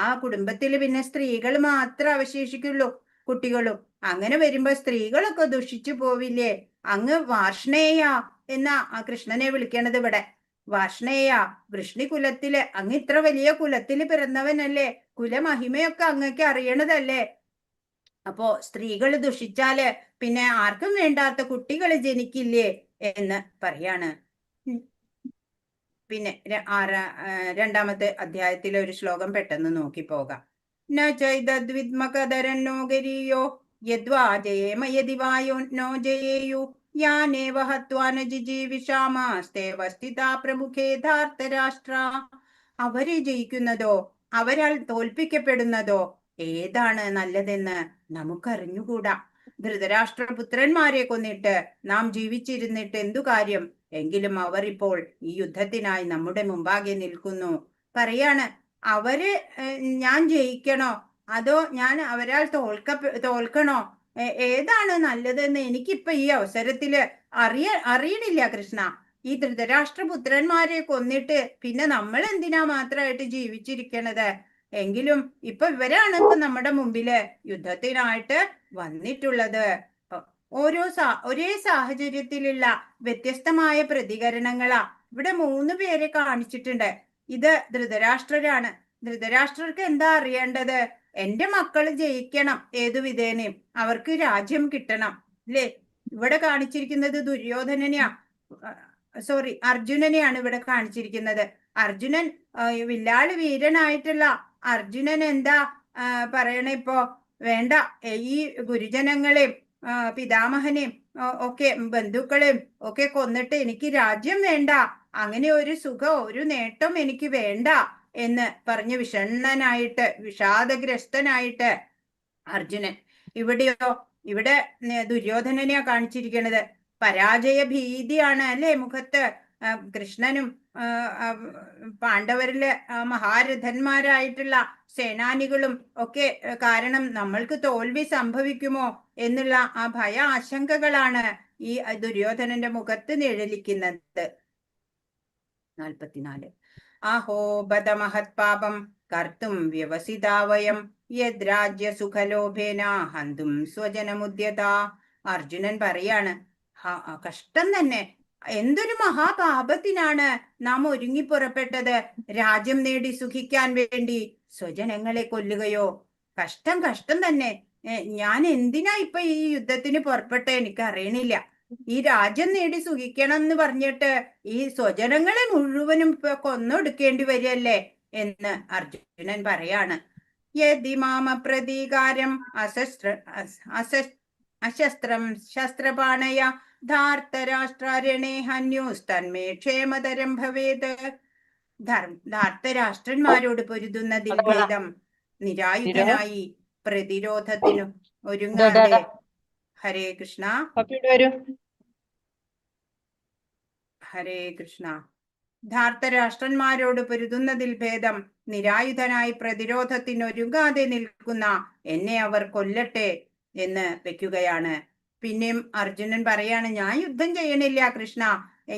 ആ കുടുംബത്തില് പിന്നെ സ്ത്രീകൾ മാത്രം അവശേഷിക്കുള്ളൂ, കുട്ടികളും. അങ്ങനെ വരുമ്പോ സ്ത്രീകളൊക്കെ ദുഷിച്ചു പോവില്ലേ? അങ്ങ് വാർഷ്ണേയ എന്നാ ആ കൃഷ്ണനെ വിളിക്കണത് ഇവിടെ. വാർഷ്ണേയ, വൃഷ്ണികുലത്തില് അങ്ങ് ഇത്ര വലിയ കുലത്തില് പിറന്നവനല്ലേ, കുലമഹിമയൊക്കെ അങ്ങക്ക് അറിയണതല്ലേ. അപ്പോ സ്ത്രീകൾ ദുഷിച്ചാല് പിന്നെ ആർക്കും വേണ്ടാത്ത കുട്ടികൾ ജനിക്കില്ലേ എന്ന് പറയാണ്. പിന്നെ 2-ാമത്തെ അധ്യായത്തിലെ ഒരു ശ്ലോകം പെട്ടെന്ന് നോക്കി പോകാം. ന ചൈതദ്വിദ്മകധരന്നോ ഗരീയോ യദ്വാ ജയേമയതി വായോ നോ ജയേയു യാനേവ ഹത്വാന ജിജീവിഷാമാസ്തേവ സ്ഥിതാ പ്രമുഖേ ധാർത്തരാഷ്ട്ര. അവരെ ജയിക്കുന്നതോ അവരാൽ തോൽപ്പിക്കപ്പെടുന്നതോ ഏതാണ് നല്ലതെന്ന് നമുക്കറിഞ്ഞുകൂടാ. ധൃതരാഷ്ട്രപുത്രന്മാരെ കൊന്നിട്ട് നാം ജീവിച്ചിരുന്നിട്ട് എന്തു കാര്യം? എങ്കിലും അവർ ഇപ്പോൾ ഈ യുദ്ധത്തിനായി നമ്മുടെ മുമ്പാകെ നിൽക്കുന്നു. പറയാണ് അവര് ഞാൻ ജയിക്കണോ അതോ ഞാൻ അവരാൽ തോൽക്കണോ? ഏതാണ് നല്ലതെന്ന് എനിക്കിപ്പൊ ഈ അവസരത്തില് അറിയണില്ല കൃഷ്ണ. ഈ ധൃതരാഷ്ട്രപുത്രന്മാരെ കൊന്നിട്ട് പിന്നെ നമ്മൾ എന്തിനാ മാത്രമായിട്ട് ജീവിച്ചിരിക്കണത്? എങ്കിലും ഇപ്പൊ ഇവരാണ് ഇപ്പൊ നമ്മുടെ മുമ്പില് യുദ്ധത്തിനായിട്ട് വന്നിട്ടുള്ളത്. ഒരേ സാഹചര്യത്തിലുള്ള വ്യത്യസ്തമായ പ്രതികരണങ്ങളാ ഇവിടെ 3 പേരെ കാണിച്ചിട്ടുണ്ട്. ഇത് ധൃതരാഷ്ട്രരാണ്. ധൃതരാഷ്ട്രർക്ക് എന്താ അറിയേണ്ടത്? എന്റെ മക്കള് ജയിക്കണം, ഏതു വിധേനയും അവർക്ക് രാജ്യം കിട്ടണം അല്ലേ. ഇവിടെ കാണിച്ചിരിക്കുന്നത് ദുര്യോധനനെയാ. സോറി, അർജുനനെയാണ് ഇവിടെ കാണിച്ചിരിക്കുന്നത്. അർജുനൻ വില്ലാളി വീരനായിട്ടുള്ള അർജുനൻ എന്താ പറയണ ഇപ്പോ? വേണ്ട, ഈ ഗുരുജനങ്ങളെയും പിതാമഹനെയും ഒക്കെ ബന്ധുക്കളെയും ഒക്കെ കൊന്നിട്ട് എനിക്ക് രാജ്യം വേണ്ട, അങ്ങനെ ഒരു സുഖം ഒരു നേട്ടം എനിക്ക് വേണ്ട എന്ന് പറഞ്ഞ് വിഷണ്ണനായിട്ട് വിഷാദഗ്രസ്തനായിട്ട് അർജുനൻ. ഇവിടെയോ, ഇവിടെ ദുര്യോധനനെയാ കാണിച്ചിരിക്കുന്നത്. പരാജയ ഭീതിയാണ് അല്ലെ മുഖത്ത്. കൃഷ്ണനും പാണ്ഡവരിലെ മഹാരഥന്മാരായിട്ടുള്ള സേനാനികളും ഒക്കെ കാരണം നമ്മൾക്ക് തോൽവി സംഭവിക്കുമോ എന്നുള്ള ആ ഭയ ആശങ്കകളാണ് ഈ ദുര്യോധനന്റെ മുഖത്ത് നിഴലിക്കുന്നത്. 44. അഹോ ബദ മഹത് പാപം കർത്തും വ്യവസിതാവയം യദ്രാജ്യ സുഖലോഭേന ഹന്തും സ്വജനമുദ്യത. അർജുനൻ പറയാണ്, കഷ്ടം തന്നെ, എന്തൊരു മഹാപാപത്തിനാണ് നാം ഒരുങ്ങി പുറപ്പെട്ടത്. രാജ്യം നേടി സുഖിക്കാൻ വേണ്ടി സ്വജനങ്ങളെ കൊല്ലുകയോ? കഷ്ടം, കഷ്ടം തന്നെ. ഞാൻ എന്തിനാ ഇപ്പൊ ഈ യുദ്ധത്തിന് പുറപ്പെട്ടെ എനിക്ക് അറിയണില്ല. ഈ രാജ്യം നേടി സുഖിക്കണം എന്ന് പറഞ്ഞിട്ട് ഈ സ്വജനങ്ങളെ മുഴുവനും ഇപ്പൊ കൊന്നൊടുക്കേണ്ടി വരികയല്ലേ എന്ന് അർജുനൻ പറയാണ്. യദി മാമ പ്രതീകാരം അശസ്ത്രം ശസ്ത്രപാണയ ധാർത്തരാഷ്ട്രരണേ ഹന്യോസ്തന്മേ ക്ഷേമതരം ഭവേത്. ധാർത്തരാഷ്ട്രന്മാരോട് പൊരുതുന്നതിൽ ഭേദം നിരായുധനായി പ്രതിരോധത്തിനു ഒരുങ്ങാതെ. ഹരേ കൃഷ്ണ, ഹരേ കൃഷ്ണ. ധാർത്തരാഷ്ട്രന്മാരോട് പൊരുതുന്നതിൽ ഭേദം നിരായുധനായി പ്രതിരോധത്തിനൊരുങ്ങാതെ നിൽക്കുന്ന എന്നെ അവർ കൊല്ലട്ടെ എന്ന് വെക്കുകയാണ്. പിന്നെയും അർജുനൻ പറയാണ്, ഞാൻ യുദ്ധം ചെയ്യണില്ല കൃഷ്ണ,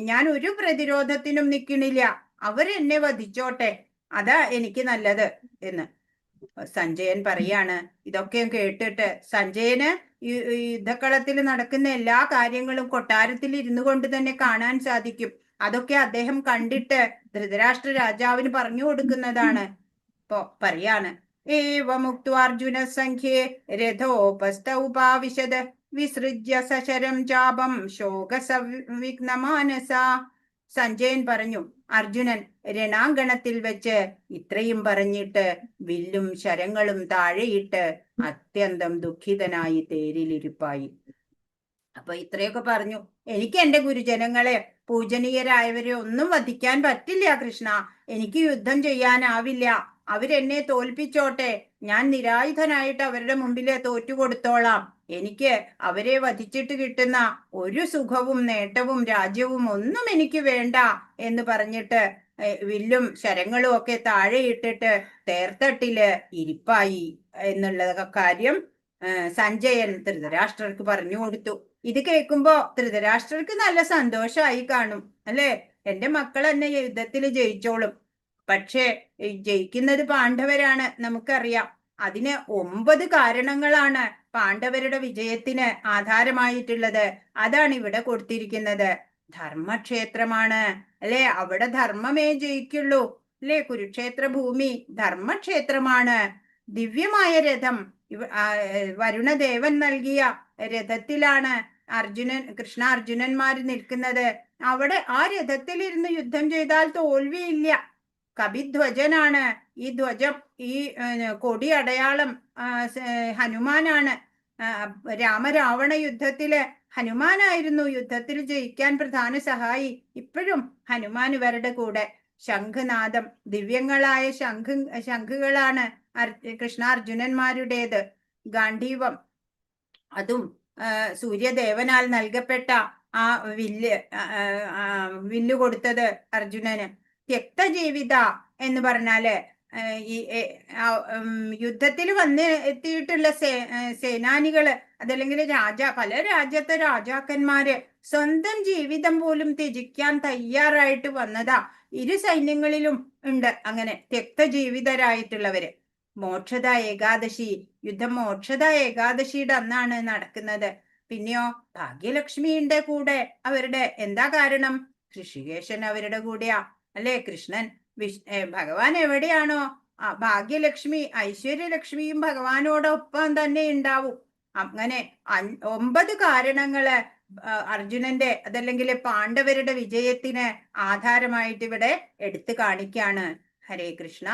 ഞാൻ ഒരു പ്രതിരോധത്തിനും നിൽക്കണില്ല, അവരെന്നെ വധിച്ചോട്ടെ, അതാ എനിക്ക് നല്ലത് എന്ന് സഞ്ജയൻ പറയാണ്. ഇതൊക്കെ കേട്ടിട്ട് സഞ്ജയന് യുദ്ധക്കളത്തിൽ നടക്കുന്ന എല്ലാ കാര്യങ്ങളും കൊട്ടാരത്തിൽ ഇരുന്നു കൊണ്ട് തന്നെ കാണാൻ സാധിക്കും. അതൊക്കെ അദ്ദേഹം കണ്ടിട്ട് ധൃതരാഷ്ട്ര രാജാവിന് പറഞ്ഞു കൊടുക്കുന്നതാണ്. ഇപ്പൊ പറയാണ്, ഏവമുക്ത്വാർജുന സംഖ്യേ രഥോപസ്ഥൗപാവിശദ് വിസൃജ്യ സശരം ചാപം ശോകസവിഘ്നമാനസ. സഞ്ജയൻ പറഞ്ഞു, അർജുനൻ രണാങ്കണത്തിൽ വെച്ച് ഇത്രയും പറഞ്ഞിട്ട് വില്ലും ശരങ്ങളും താഴെയിട്ട് അത്യന്തം ദുഃഖിതനായി തേരിലിരിപ്പായി. അപ്പൊ ഇത്രയൊക്കെ പറഞ്ഞു, എനിക്ക് എന്റെ ഗുരുജനങ്ങളെ പൂജനീയരായവരെ ഒന്നും വധിക്കാൻ പറ്റില്ല കൃഷ്ണ, എനിക്ക് യുദ്ധം ചെയ്യാനാവില്ല, അവരെന്നെ തോൽപ്പിച്ചോട്ടെ, ഞാൻ നിരായുധനായിട്ട് അവരുടെ മുമ്പില് തോറ്റുകൊടുത്തോളാം, എനിക്ക് അവരെ വധിച്ചിട്ട് കിട്ടുന്ന ഒരു സുഖവും നേട്ടവും രാജ്യവും ഒന്നും എനിക്ക് വേണ്ട എന്ന് പറഞ്ഞിട്ട് വില്ലും ശരങ്ങളും ഒക്കെ താഴെ ഇട്ടിട്ട് തേർത്തട്ടില് ഇരിപ്പായി എന്നുള്ള കാര്യം സഞ്ജയൻ ധൃതരാഷ്ട്രർക്ക് പറഞ്ഞു കൊടുത്തു. ഇത് കേൾക്കുമ്പോ ധൃതരാഷ്ട്രർക്ക് നല്ല സന്തോഷമായി കാണും അല്ലെ. എന്റെ മക്കൾ എന്നെ യുദ്ധത്തിൽ ജയിച്ചോളും. പക്ഷേ ജയിക്കുന്നത് പാണ്ഡവരാണ്, നമുക്കറിയാം. അതിന് 9 കാരണങ്ങളാണ് പാണ്ഡവരുടെ വിജയത്തിന് ആധാരമായിട്ടുള്ളത്. അതാണ് ഇവിടെ കൊടുത്തിരിക്കുന്നത്. ധർമ്മക്ഷേത്രമാണ് അല്ലെ, അവിടെ ധർമ്മമേ ജയിക്കുള്ളൂ അല്ലെ. കുരുക്ഷേത്ര ഭൂമി ധർമ്മക്ഷേത്രമാണ്. ദിവ്യമായ രഥം വരുണദേവൻ നൽകിയ രഥത്തിലാണ് കൃഷ്ണാർജുനന്മാര് നിൽക്കുന്നത്. അവിടെ ആ രഥത്തിലിരുന്ന് യുദ്ധം ചെയ്താൽ തോൽവിയില്ല. കപിധ്വജനാണ് ഈ ധ്വജം, ഈ കൊടി അടയാളം ഹനുമാനാണ്. രാമരാവണ യുദ്ധത്തില് ഹനുമാനായിരുന്നു യുദ്ധത്തിൽ ജയിക്കാൻ പ്രധാന സഹായി. ഇപ്പോഴും ഹനുമാൻ ഇവരുടെ കൂടെ. ശംഖനാദം, ദിവ്യങ്ങളായ ശംഖുകളാണ് കൃഷ്ണാർജുനന്മാരുടേത്. ഗാന്ധീവം, അതും സൂര്യദേവനാൽ നൽകപ്പെട്ട ആ വില്ല് കൊടുത്തത് അർജുനന്. ത്യക്തജീവിത എന്ന് പറഞ്ഞാല് ഈ യുദ്ധത്തിൽ വന്ന് എത്തിയിട്ടുള്ള സേനാനികള്, അതല്ലെങ്കിൽ പല രാജ്യത്തെ രാജാക്കന്മാര് സ്വന്തം ജീവിതം പോലും ത്യജിക്കാൻ തയ്യാറായിട്ട് വന്നതാ. ഇരു സൈന്യങ്ങളിലും ഉണ്ട് അങ്ങനെ ത്യക്തജീവിതരായിട്ടുള്ളവര്. മോക്ഷദ ഏകാദശി, യുദ്ധം മോക്ഷദ ഏകാദശിയുടെ അന്നാണ് നടക്കുന്നത്. പിന്നെയോ ഭാഗ്യലക്ഷ്മിയുടെ കൂടെ അവരുടെ എന്താ കാരണം? ഋഷികേശൻ അവരുടെ കൂടെയാ അല്ലെ. കൃഷ്ണൻ ഭഗവാൻ എവിടെയാണോ ഭാഗ്യലക്ഷ്മി ഐശ്വര്യലക്ഷ്മിയും ഭഗവാനോടൊപ്പം തന്നെ ഉണ്ടാവും. അങ്ങനെ 9 കാരണങ്ങള് അർജുനന്റെ അതല്ലെങ്കിൽ പാണ്ഡവരുടെ വിജയത്തിന് ആധാരമായിട്ട് ഇവിടെ എടുത്തു കാണിക്കാണ്. ഹരേ കൃഷ്ണ.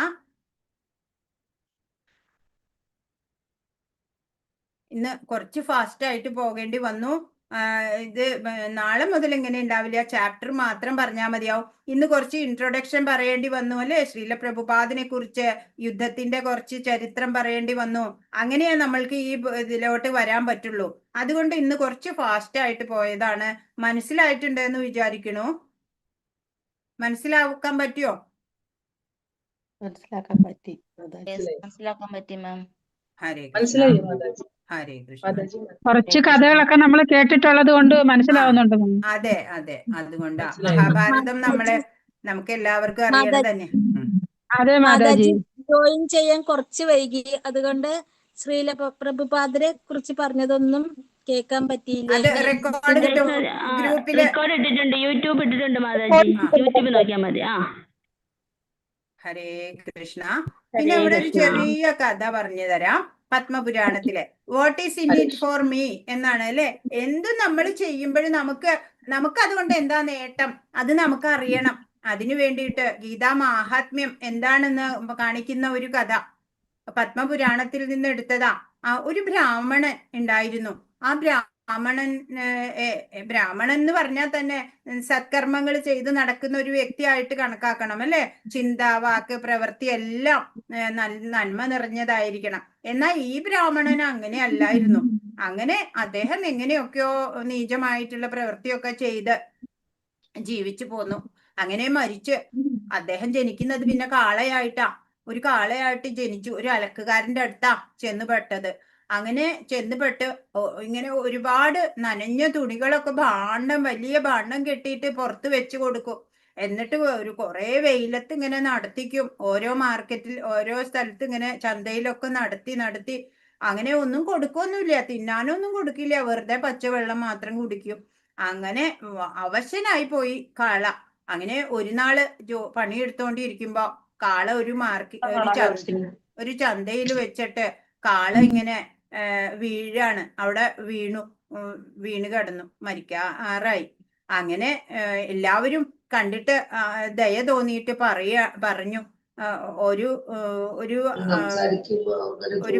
ഇന്ന് കുറച്ച് ഫാസ്റ്റ് ആയിട്ട് പോകേണ്ടി വന്നു. ഇത് നാളെ മുതൽ ഇങ്ങനെ ഉണ്ടാവില്ല, ചാപ്റ്റർ മാത്രം പറഞ്ഞാൽ മതിയാവും. ഇന്ന് കുറച്ച് ഇൻട്രൊഡക്ഷൻ പറയേണ്ടി വന്നു അല്ലേ, ശ്രീല പ്രഭുപാദിനെ കുറിച്ച്, യുദ്ധത്തിന്റെ കുറച്ച് ചരിത്രം പറയേണ്ടി വന്നു. അങ്ങനെയാ നമ്മൾക്ക് ഈ ഇതിലോട്ട് വരാൻ പറ്റുള്ളൂ. അതുകൊണ്ട് ഇന്ന് കുറച്ച് ഫാസ്റ്റ് ആയിട്ട് പോയതാണ്. മനസ്സിലായിട്ടുണ്ട് എന്ന് വിചാരിക്കണു. മനസ്സിലാക്കാൻ പറ്റിയോ? മനസ്സിലാക്കാൻ പറ്റി. മനസ്സിലാക്കാൻ പറ്റി മാം. ഹരേ കൃഷ്ണ. മനസ്സിലായി മാതാജി. ഹരേ കൃഷ്ണ. മാതാജി കുറച്ച് കഥകളൊക്കെ നമ്മൾ കേട്ടിട്ടുള്ളത് കൊണ്ട് മനസ്സിലാവുന്നുണ്ട് മാം. അതെ അതെ, അതുകൊണ്ടാ. മനസ്സിലായി. മഹാഭാരതം നമുക്ക് എല്ലാവർക്കും അറിയണം തന്നെ. അതെ മാതാജി. ജോയിൻ ചെയ്യാൻ കുറച്ച് വൈകി, അതുകൊണ്ട് ശ്രീല പ്രഭുപാദരെ കുറിച്ച് പറഞ്ഞതൊന്നും കേൾക്കാൻ പറ്റിയില്ല. അത് റെക്കോർഡ് കിട്ടും ഗ്രൂപ്പില്. റെക്കോർഡ് ഇട്ടിട്ടുണ്ട്, യൂട്യൂബ് ഇട്ടിട്ടുണ്ട് മാതാജി. യൂട്യൂബ് നോക്കിയാൽ മതി. ഹരേ കൃഷ്ണ. പിന്നെ ഇവിടെ ഒരു ചെറിയ കഥ പറഞ്ഞു തരാം. പത്മപുരാണത്തിലെ what is in it for me എന്നാണ് അല്ലെ. എന്ത് നമ്മൾ ചെയ്യുമ്പോഴും നമുക്ക് അതുകൊണ്ട് എന്താ നേട്ടം, അത് നമുക്ക് അറിയണം. അതിനു വേണ്ടിയിട്ട് ഗീതാ മാഹാത്മ്യം എന്താണെന്ന് കാണിക്കുന്ന ഒരു കഥ പത്മപുരാണത്തിൽ നിന്ന് എടുത്തതാ. ഒരു ബ്രാഹ്മണൻ ഉണ്ടായിരുന്നു. ആ ബ്രാഹ്മണൻ എന്ന് പറഞ്ഞാൽ തന്നെ സത്കർമ്മങ്ങൾ ചെയ്ത് നടക്കുന്ന ഒരു വ്യക്തിയായിട്ട് കണക്കാക്കണം അല്ലെ. ചിന്ത, വാക്ക്, പ്രവൃത്തി എല്ലാം നന്മ നിറഞ്ഞതായിരിക്കണം. എന്നാൽ ഈ ബ്രാഹ്മണൻ അങ്ങനെ അല്ലായിരുന്നു. അങ്ങനെ അദ്ദേഹം എങ്ങനെയൊക്കെയോ നീചമായിട്ടുള്ള പ്രവൃത്തിയൊക്കെ ചെയ്ത് ജീവിച്ചു പോന്നു. അങ്ങനെ മരിച്ച് അദ്ദേഹം ജനിക്കുന്നത് പിന്നെ കാളയായിട്ടാ. ഒരു കാളയായിട്ട് ജനിച്ചു. ഒരു അലക്കുകാരന്റെ അടുത്താ ചെന്നുപെട്ടത്. അങ്ങനെ ചെന്നുപെട്ട് ഇങ്ങനെ ഒരുപാട് നനഞ്ഞ തുണികളൊക്കെ വലിയ ഭാണ്ഡം കെട്ടിയിട്ട് പുറത്ത് വെച്ച് കൊടുക്കും. എന്നിട്ട് കുറെ വെയിലത്ത് ഇങ്ങനെ നടത്തിക്കും. ഓരോ മാർക്കറ്റിൽ, ഓരോ സ്ഥലത്ത് ഇങ്ങനെ ചന്തയിലൊക്കെ നടത്തി അങ്ങനെ ഒന്നും കൊടുക്കൊന്നുമില്ല, തിന്നാനൊന്നും കൊടുക്കില്ല, വെറുതെ പച്ചവെള്ളം മാത്രം കുടിക്കും. അങ്ങനെ അവശനായി പോയി കാള. അങ്ങനെ ഒരു നാള് പണിയെടുത്തോണ്ടിരിക്കുമ്പോ കാള ഒരു ചന്തയിൽ വെച്ചിട്ട് കാള ഇങ്ങനെ വീഴാണ്. അവിടെ വീണ് കിടന്നു, മരിക്കാറായി. അങ്ങനെ എല്ലാവരും കണ്ടിട്ട് ദയ തോന്നിയിട്ട് പറഞ്ഞു, ഒരു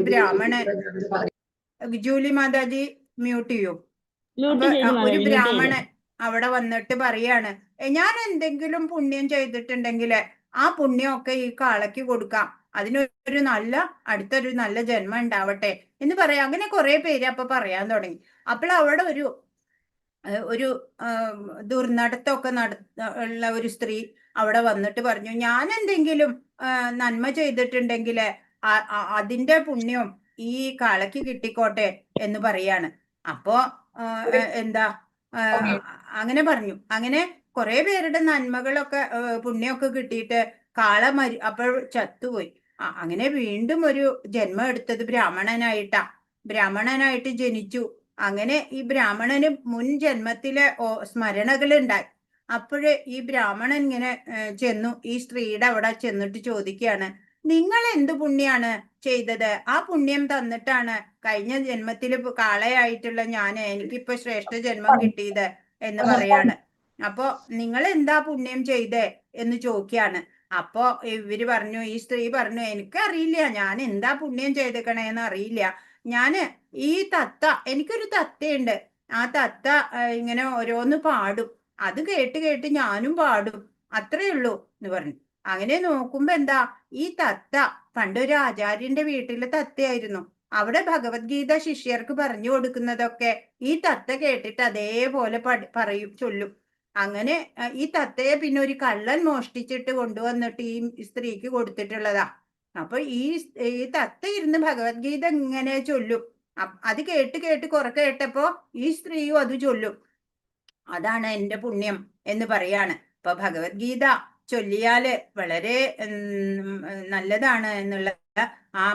ബ്രാഹ്മണൻ. ജൂലി മാതാജി മ്യൂട്ട് ചെയ്യൂ. ഒരു ബ്രാഹ്മണൻ അവിടെ വന്നിട്ട് പറയാണ്, ഞാൻ എന്തെങ്കിലും പുണ്യം ചെയ്തിട്ടുണ്ടെങ്കിൽ ആ പുണ്യമൊക്കെ ഈ കാളയ്ക്ക് കൊടുക്കാം, അതിനൊരു അടുത്തൊരു നല്ല ജന്മം ഉണ്ടാവട്ടെ എന്ന് പറയാം. അങ്ങനെ കുറെ പേര് അപ്പൊ പറയാൻ തുടങ്ങി. അപ്പോൾ അവിടെ ഒരു ദുർനടത്തൊക്കെ ഉള്ള ഒരു സ്ത്രീ അവിടെ വന്നിട്ട് പറഞ്ഞു, ഞാൻ എന്തെങ്കിലും നന്മ ചെയ്തിട്ടുണ്ടെങ്കിൽ അതിന്റെ പുണ്യം ഈ കാളയ്ക്ക് കിട്ടിക്കോട്ടെ എന്ന് പറയാണ്. അപ്പോ അങ്ങനെ പറഞ്ഞു. അങ്ങനെ കുറെ പേരുടെ നന്മകളൊക്കെ പുണ്യമൊക്കെ കിട്ടിയിട്ട് കാള അപ്പോൾ ചത്തുപോയി. അങ്ങനെ വീണ്ടും ഒരു ജന്മം എടുത്തത് ബ്രാഹ്മണനായിട്ട് ജനിച്ചു. അങ്ങനെ ഈ ബ്രാഹ്മണന് മുൻ ജന്മത്തിലെ സ്മരണകൾ ഉണ്ടായി. അപ്പോഴ് ഈ ബ്രാഹ്മണൻ ഇങ്ങനെ ചെന്നു ഈ സ്ത്രീയുടെ അവിടെ ചെന്നിട്ട് ചോദിക്കുകയാണ്, നിങ്ങൾ എന്ത് പുണ്യാണ് ചെയ്തത്? ആ പുണ്യം തന്നിട്ടാണ് കഴിഞ്ഞ ജന്മത്തിൽ കാളയായിട്ടുള്ള എനിക്കിപ്പോ ശ്രേഷ്ഠ ജന്മം കിട്ടിയത് എന്ന് പറയാണ്. അപ്പോ നിങ്ങൾ എന്താ പുണ്യം ചെയ്തേ എന്ന് ചോദിക്കാണ്. അപ്പോ ഇവര് പറഞ്ഞു, ഈ സ്ത്രീ പറഞ്ഞു, എനിക്കറിയില്ല, ഞാൻ എന്താ പുണ്യം ചെയ്തേക്കണേന്ന് അറിയില്ല. എനിക്കൊരു തത്തയുണ്ട്. ആ തത്ത ഇങ്ങനെ ഓരോന്ന് പാടും, അത് കേട്ട് ഞാനും പാടും, അത്രേ ഉള്ളൂ എന്ന് പറഞ്ഞു. അങ്ങനെ നോക്കുമ്പോ ഈ തത്ത പണ്ടൊരു ആചാര്യന്റെ വീട്ടിലെ തത്തയായിരുന്നു. അവിടെ ഭഗവത്ഗീത ശിഷ്യർക്ക് പറഞ്ഞു കൊടുക്കുന്നതൊക്കെ ഈ തത്ത കേട്ടിട്ട് അതേപോലെ ചൊല്ലും. അങ്ങനെ ഈ തത്തയെ പിന്നെ ഒരു കള്ളൻ മോഷ്ടിച്ചിട്ട് കൊണ്ടുവന്നിട്ട് ഈ സ്ത്രീക്ക് കൊടുത്തിട്ടുള്ളതാ. അപ്പൊ ഈ തത്ത ഇരുന്ന് ഭഗവത്ഗീത ഇങ്ങനെ ചൊല്ലും. അത് കേട്ട് കുറെ കേട്ടപ്പോ ഈ സ്ത്രീയും അത് ചൊല്ലും. അതാണ് എന്റെ പുണ്യം എന്ന് പറയാണ്. അപ്പൊ ഭഗവത്ഗീത ചൊല്ലിയാല് വളരെ നല്ലതാണ് എന്നുള്ള ആ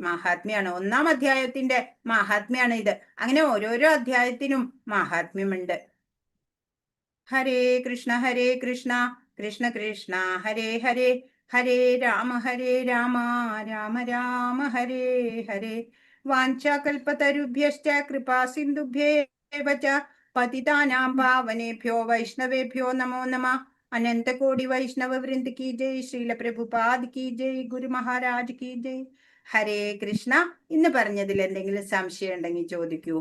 മഹാത്മ്യാണ്. 1-ാം അധ്യായത്തിന്റെ മഹാത്മ്യാണ് ഇത്. അങ്ങനെ ഓരോരോ അധ്യായത്തിനും മഹാത്മ്യമുണ്ട്. ഹരേ കൃഷ്ണ കൃഷ്ണ കൃഷ്ണ ഹരേ ഹരേ, ഹരേ രാമ രാമ രാമ ഹരേ ഹരേ. വാഞ്ചാകൽപതരുഭ്യശ്ച കൃപാ സിന്ധുഭ്യേവ ച പതിതാനാം പാവനേഭ്യോ വൈഷ്ണവേഭ്യോ നമോ നമഃ. അനന്തകോടി വൈഷ്ണവ വൃന്ദ കി ജയ്. ശ്രീല പ്രഭുപാദ് കി ജയ്. ഗുരു മഹാരാജ് കി ജയ്. ഹരേ കൃഷ്ണ. ഇന്ന് പറഞ്ഞതിൽ എന്തെങ്കിലും സംശയം ഉണ്ടെങ്കിൽ ചോദിക്കൂ.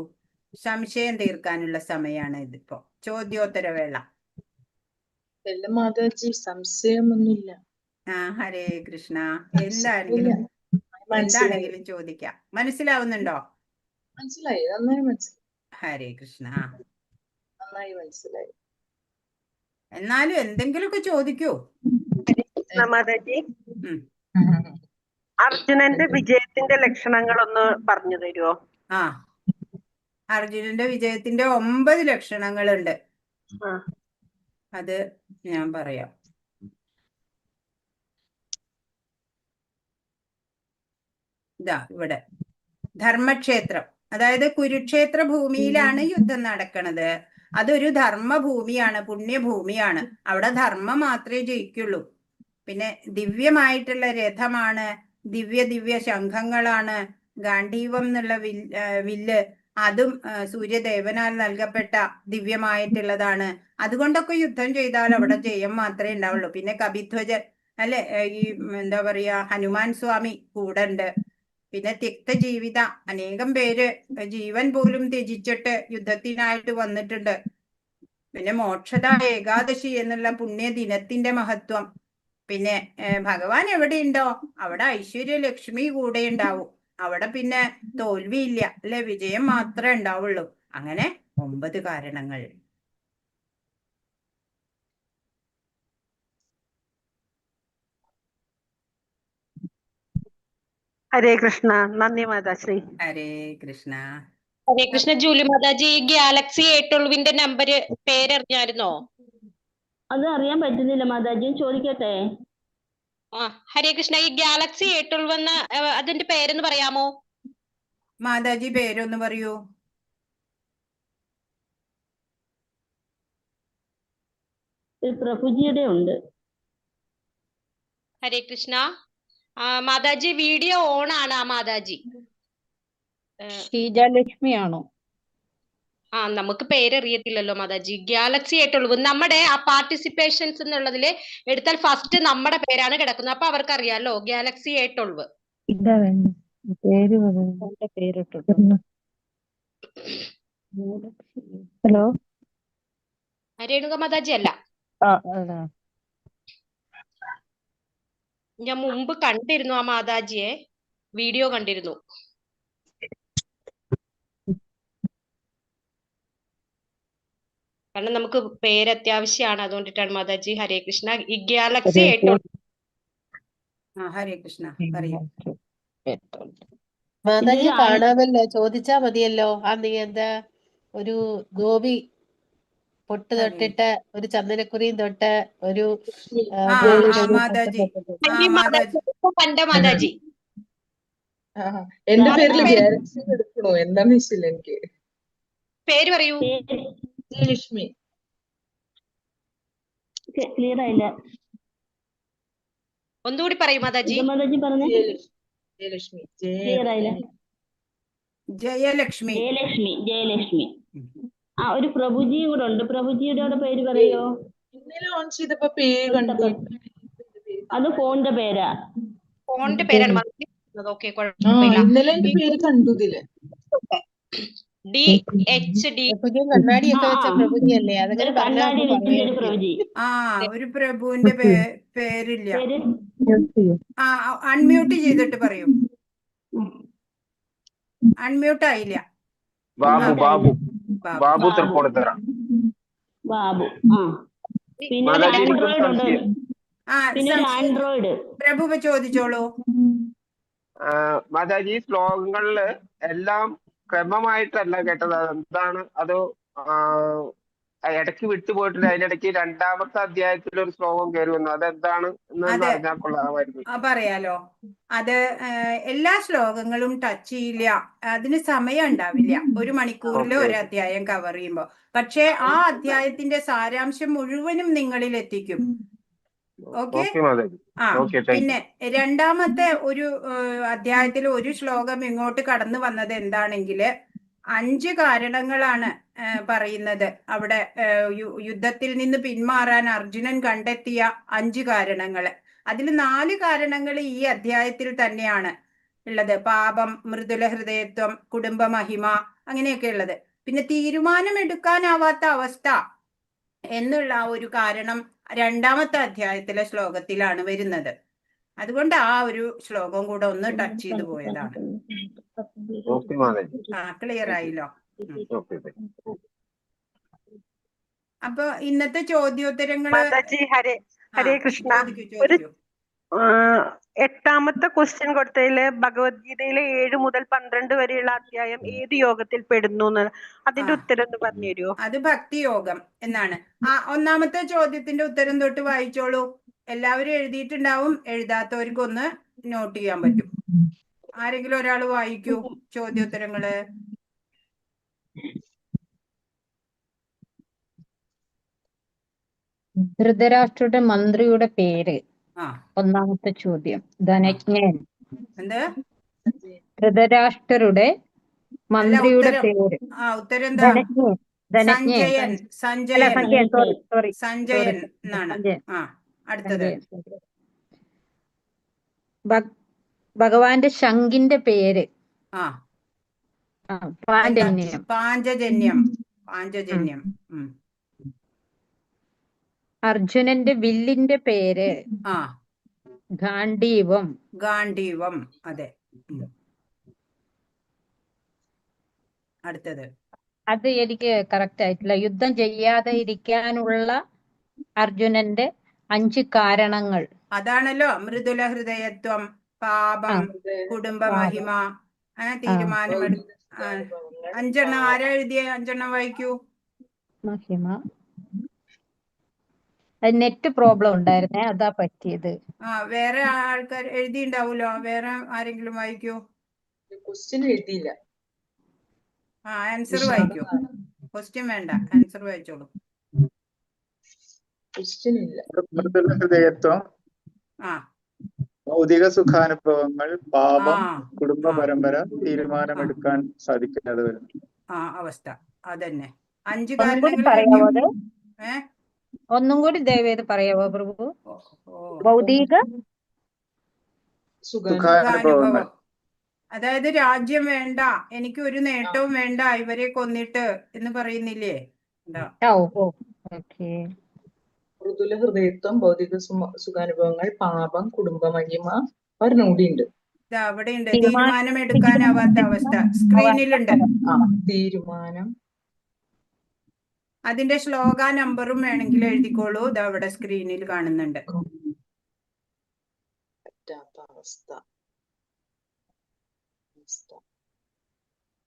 സംശയം തീർക്കാനുള്ള സമയമാണ് ഇതിപ്പോ. ചോദ്യോത്തരവേള. എല്ലാം മാതാജി സംശയമൊന്നുമില്ല. ഹരേ കൃഷ്ണ. മനസ്സിലായി. എന്താണെങ്കിലും ചോദിക്കാം. മനസ്സിലാവുന്നുണ്ടോ? മനസ്സിലായി, നന്നായി മനസ്സിലായി. ഹരേ കൃഷ്ണ. നന്നായി മനസ്സിലായി. എന്നാലും എന്തെങ്കിലുമൊക്കെ ചോദിക്കൂ. മാതാജി, അർജുനന്റെ വിജയത്തിന്റെ ലക്ഷണങ്ങളൊന്ന് പറഞ്ഞു തരുമോ? അർജുനന്റെ വിജയത്തിന്റെ 9 ലക്ഷണങ്ങളുണ്ട്. അത് ഞാൻ പറയാം. ഇതാ ഇവിടെ ധർമ്മക്ഷേത്രം, അതായത് കുരുക്ഷേത്ര ഭൂമിയിലാണ് യുദ്ധം നടക്കുന്നത്. അതൊരു ധർമ്മഭൂമിയാണ്, പുണ്യഭൂമിയാണ്. അവിടെ ധർമ്മം മാത്രമേ ജയിക്കുള്ളൂ. പിന്നെ ദിവ്യമായിട്ടുള്ള രഥമാണ്, ദിവ്യ ശംഖങ്ങളാണ്. ഗാന്ധീവം എന്നുള്ള വില്ല് അതും സൂര്യദേവനാൽ നൽകപ്പെട്ട ദിവ്യമായിട്ടുള്ളതാണ്. അതുകൊണ്ടൊക്കെ യുദ്ധം ചെയ്താൽ അവിടെ ജയം മാത്രമേ ഉണ്ടാവുള്ളൂ. പിന്നെ കപിധ്വജൻ അല്ലെ, ഈ എന്താ പറയാ, ഹനുമാൻ സ്വാമി കൂടെ ഉണ്ട്. പിന്നെ തിക്ത ജീവിത, അനേകം പേര് ജീവൻ പോലും ത്യജിച്ചിട്ട് യുദ്ധത്തിനായിട്ട് വന്നിട്ടുണ്ട്. പിന്നെ മോക്ഷദ ഏകാദശി എന്നുള്ള പുണ്യ ദിനത്തിന്റെ മഹത്വം. പിന്നെ ഭഗവാൻ എവിടെയുണ്ടോ അവിടെ ഐശ്വര്യ ലക്ഷ്മി കൂടെ ഉണ്ടാവും. അവിടെ പിന്നെ തോൽവിയില്ല അല്ലെ, വിജയം മാത്രമേ ഉണ്ടാവുള്ളൂ. അങ്ങനെ 9 കാരണങ്ങൾ. ഹരേ കൃഷ്ണ. നന്ദി മാതാശ്രീ. ഹരേ കൃഷ്ണ. ഹരേ കൃഷ്ണ. ജൂലി മാതാജി, ഈ ഗാലക്സി A12 നമ്പർ പേരറിഞ്ഞായിരുന്നോ? അത് അറിയാൻ പറ്റുന്നില്ല മാതാജി, ചോദിക്കട്ടെ? ഹരേ കൃഷ്ണ. ഈ ഗാലക്സി A12 എന്ന അതിന്റെ പേരെന്ന് പറയാമോ? മാതാജി പേരൊന്ന് പറയൂ. പ്രഭുജിയുടെ ഉണ്ട്. ഹരേ കൃഷ്ണ. മാതാജി വീഡിയോ ഓൺ ആണ്. മാതാജി ശ്രീജലക്ഷ്മിയാണോ? നമുക്ക് പേരറിയത്തില്ലല്ലോ മാതാജി. ഗാലക്സി A12 നമ്മുടെ ആ പാർട്ടിസിപ്പേഷൻസ് എന്നുള്ളതില് എടുത്താൽ ഫസ്റ്റ് നമ്മുടെ പേരാണ് കിടക്കുന്നത്. അപ്പൊ അവർക്ക് അറിയാലോ Galaxy A12. Hello, Renuka Mataji അല്ല, ഞാൻ മുമ്പ് കണ്ടിരുന്നു ആ മാതാജിയെ, വീഡിയോ കണ്ടിരുന്നു. കാരണം നമുക്ക് പേര് അത്യാവശ്യമാണ്, അതുകൊണ്ടിട്ടാണ് മാതാജി. ഹരേ കൃഷ്ണ. ഈ ഗാലക്സി A12. ഹരേ കൃഷ്ണ പറയൂ. മാതാജി കാണാമല്ലോ, ചോദിച്ചാ മതിയല്ലോ. നീ എന്താ ഒരു ഗോപി പൊട്ട് തൊട്ടിട്ട് ഒരു ചന്ദനക്കുറിയും തൊട്ട് ഒരു മാതാജി. മാതാജി എന്റെ പേരിൽ ഗാലക്സി എടുക്കണോ? എന്താന്ന് വെച്ചില്ല എനിക്ക്. പേര് പറയൂ. ജയലക്ഷ്മി. ക്ലിയർ ആയില്ല, ഒന്നുകൂടി പറയൂ മാതാജി. മാതാജി പറഞ്ഞേ. ജയലക്ഷ്മി. ക്ലിയർ ആയില്ല. ജയലക്ഷ്മി. ജയലക്ഷ്മി. ഒരു പ്രഭുജിയും കൂടെ ഉണ്ട്. പ്രഭുജിയുടെ പേര് പറയോ? ഇന്നലെ ഓൺ ചെയ്തപ്പോ പേര് കണ്ടു. അത് ഫോണിന്റെ പേരാ. ഫോണിന്റെ പേരാണ്. ഇന്നലെ എന്റെ പേര് കണ്ടു ഇതില്. DHD. കണ്ണാടിയൊക്കെ വെച്ച പ്രഭുജി അല്ലേ? അതൊക്കെ കണ്ണാടി വെച്ചൊരു പ്രഭുജി. ഒരു പ്രഭുവിന്റെ പേരില്ല. അൺമ്യൂട്ട് ചെയ്തിട്ട് പറയൂ. അൺമ്യൂട്ട് ആയില്ല. ബാബു തൃപ്പൂണിത്തറ. ബാബു. പിന്നെ ആൻഡ്രോയിഡ് ഉണ്ട്. പിന്നെ ആൻഡ്രോയിഡ്. പ്രഭു ചോദിച്ചോളൂ. മാതാജി, ശ്ലോകങ്ങളില് എല്ലാം ക്രമമായിട്ടല്ല കേട്ടത്. എന്താണ് അത്? ഇടയ്ക്ക് വിട്ടുപോയിട്ടുണ്ട്. അതിനിടയ്ക്ക് 2ാമത്തെ അധ്യായത്തിൽ ഒരു ശ്ലോകം കയറി വന്നു. അതെന്താണ് എന്ന് അറിഞ്ഞാൽ കൊള്ളാമായിരുന്നു. പറയാലോ. അത് എല്ലാ ശ്ലോകങ്ങളും ടച്ച് ചെയ്യില്ല, അതിന് സമയം ഉണ്ടാവില്ല. 1 മണിക്കൂറിൽ ഒരു അധ്യായം കവർ ചെയ്യുമ്പോ. പക്ഷെ ആ അധ്യായത്തിന്റെ സാരാംശം മുഴുവനും നിങ്ങളിൽ എത്തിക്കും. ഓക്കെ. പിന്നെ 2ാമത്തെ ഒരു അധ്യായത്തിൽ ഒരു ശ്ലോകം ഇങ്ങോട്ട് കടന്നു വന്നത് എന്താണെങ്കിൽ 5 കാരണങ്ങളാണ് പറയുന്നത് അവിടെ യുദ്ധത്തിൽ നിന്ന് പിന്മാറാൻ അർജുനൻ കണ്ടെത്തിയ 5 കാരണങ്ങള്. അതിൽ 4 കാരണങ്ങൾ ഈ അധ്യായത്തിൽ തന്നെയാണ് ഉള്ളത്. പാപം, മൃദുല ഹൃദയത്വം, കുടുംബ മഹിമ, അങ്ങനെയൊക്കെ ഉള്ളത്. പിന്നെ തീരുമാനമെടുക്കാനാവാത്ത അവസ്ഥ എന്നുള്ള ആ ഒരു കാരണം 2-ാമത്തെ അധ്യായത്തിലെ ശ്ലോകത്തിലാണ് വരുന്നത്. അതുകൊണ്ട് ആ ഒരു ശ്ലോകം കൂടെ ഒന്ന് ടച്ച് ചെയ്തു പോയതാണ്. ഓക്കെ മാതാജി. ക്ലിയർ ആയില്ലോ? ഓക്കെ. അപ്പൊ ഇന്നത്തെ ചോദ്യോത്തരങ്ങള് മാതാജി ഹരേ കൃഷ്ണ. ചോദിക്കൂ. ഒരു 8ാമത്തെ ക്വസ്റ്റ്യൻ കൊടുത്തതില് ഭഗവത്ഗീതയിലെ 7 മുതൽ 12 വരെയുള്ള അധ്യായം ഏത് യോഗത്തിൽ പെടുന്നു എന്ന് അതിന്റെ ഉത്തരം ഒന്ന് പറഞ്ഞു തരുമോ? അത് ഭക്തിയോഗം എന്നാണ്. 1-ാമത്തെ ചോദ്യത്തിന്റെ ഉത്തരം തൊട്ട് വായിച്ചോളൂ. എല്ലാവരും എഴുതിയിട്ടുണ്ടാവും, എഴുതാത്തവർക്കൊന്ന് നോട്ട് ചെയ്യാൻ പറ്റും. ആരെങ്കിലും ഒരാൾ വായിക്കൂ ചോദ്യോത്തരങ്ങള്. ധൃതരാഷ്ട്രയുടെ മന്ത്രിയുടെ പേര്. 1-ാമത്തെ ചോദ്യം ധനജ്ഞൻ. എന്ത്? ധൃതരാഷ്ട്രരുടെ മന്ത്രിയുടെ പേര്. ഉത്തരം എന്താ? ധനജ്ഞൻ. സഞ്ജയൻ എന്നാണ്. അടുത്തത് ഭഗവാന്റെ ശംഖിന്റെ പേര്. പാഞ്ചജന്യം. അർജുനന്റെ വില്ലിന്റെ പേര്. ഗാണ്ഡീവം. അതെ. അടുത്തത് അത് എനിക്ക് കറക്റ്റ് ആയിട്ടില്ല. യുദ്ധം ചെയ്യാതെ ഇരിക്കാനുള്ള അർജുനന്റെ 5 കാരണങ്ങൾ. അതാണല്ലോ മൃദുല ഹൃദയത്വം, പാപം, കുടുംബ മഹിമ, തീരുമാനമെടുക്ക. 5 ആരാ എഴുതിയ? 5 വായിക്കൂ. മഹിമ. നെറ്റ് പ്രോബ്ലം ഉണ്ടായിരുന്നേ, അതാ പറ്റിയത്. വേറെ ആൾക്കാർ എഴുതിണ്ടാവൂലോ. വേറെ ആരെങ്കിലും വായിക്കൂ. ക്വസ്റ്റ്യൻ എഴുതിയില്ല. ആൻസർ വായിക്കൂ. ക്വസ്റ്റ്യൻ വേണ്ട, ആൻസർ വായിച്ചോളൂ. ക്വസ്റ്റ്യൻ ഇല്ല. മൃദുല ഹൃദയത്വം, ഭൗതിക സുഖാനുഭവങ്ങൾ, പാപം, കുടുംബ പരമ്പര, തീരുമാനമെടുക്കാൻ സാധിക്കാതെ വരുന്നു അവസ്ഥ. അതന്നെ 5 ഒന്നും കൂടി ദയവേത് പറയാവോ പ്രഭു? ഭൗതിക സുഖാനുഭവങ്ങൾ. അതായത് രാജ്യം വേണ്ട, എനിക്ക് ഒരു നേട്ടവും വേണ്ട, ഇവരെ കൊന്നിട്ട് എന്ന് പറയുന്നില്ലേ? മൃദുല ഹൃദയത്വം, ഭൗതിക സുഖാനുഭവങ്ങൾ, പാപം, കുടുംബ മഹിമ, ഒരെണ്ണൂടിയുണ്ട്. അവിടെ ഉണ്ട്. തീരുമാനമെടുക്കാനാവാത്ത അവസ്ഥ. സ്ക്രീനിലുണ്ട് തീരുമാനം. അതിന്റെ ശ്ലോക നമ്പറും വേണമെങ്കിൽ എഴുതിക്കോളൂ. ഇത് അവിടെ സ്ക്രീനിൽ കാണുന്നുണ്ട്.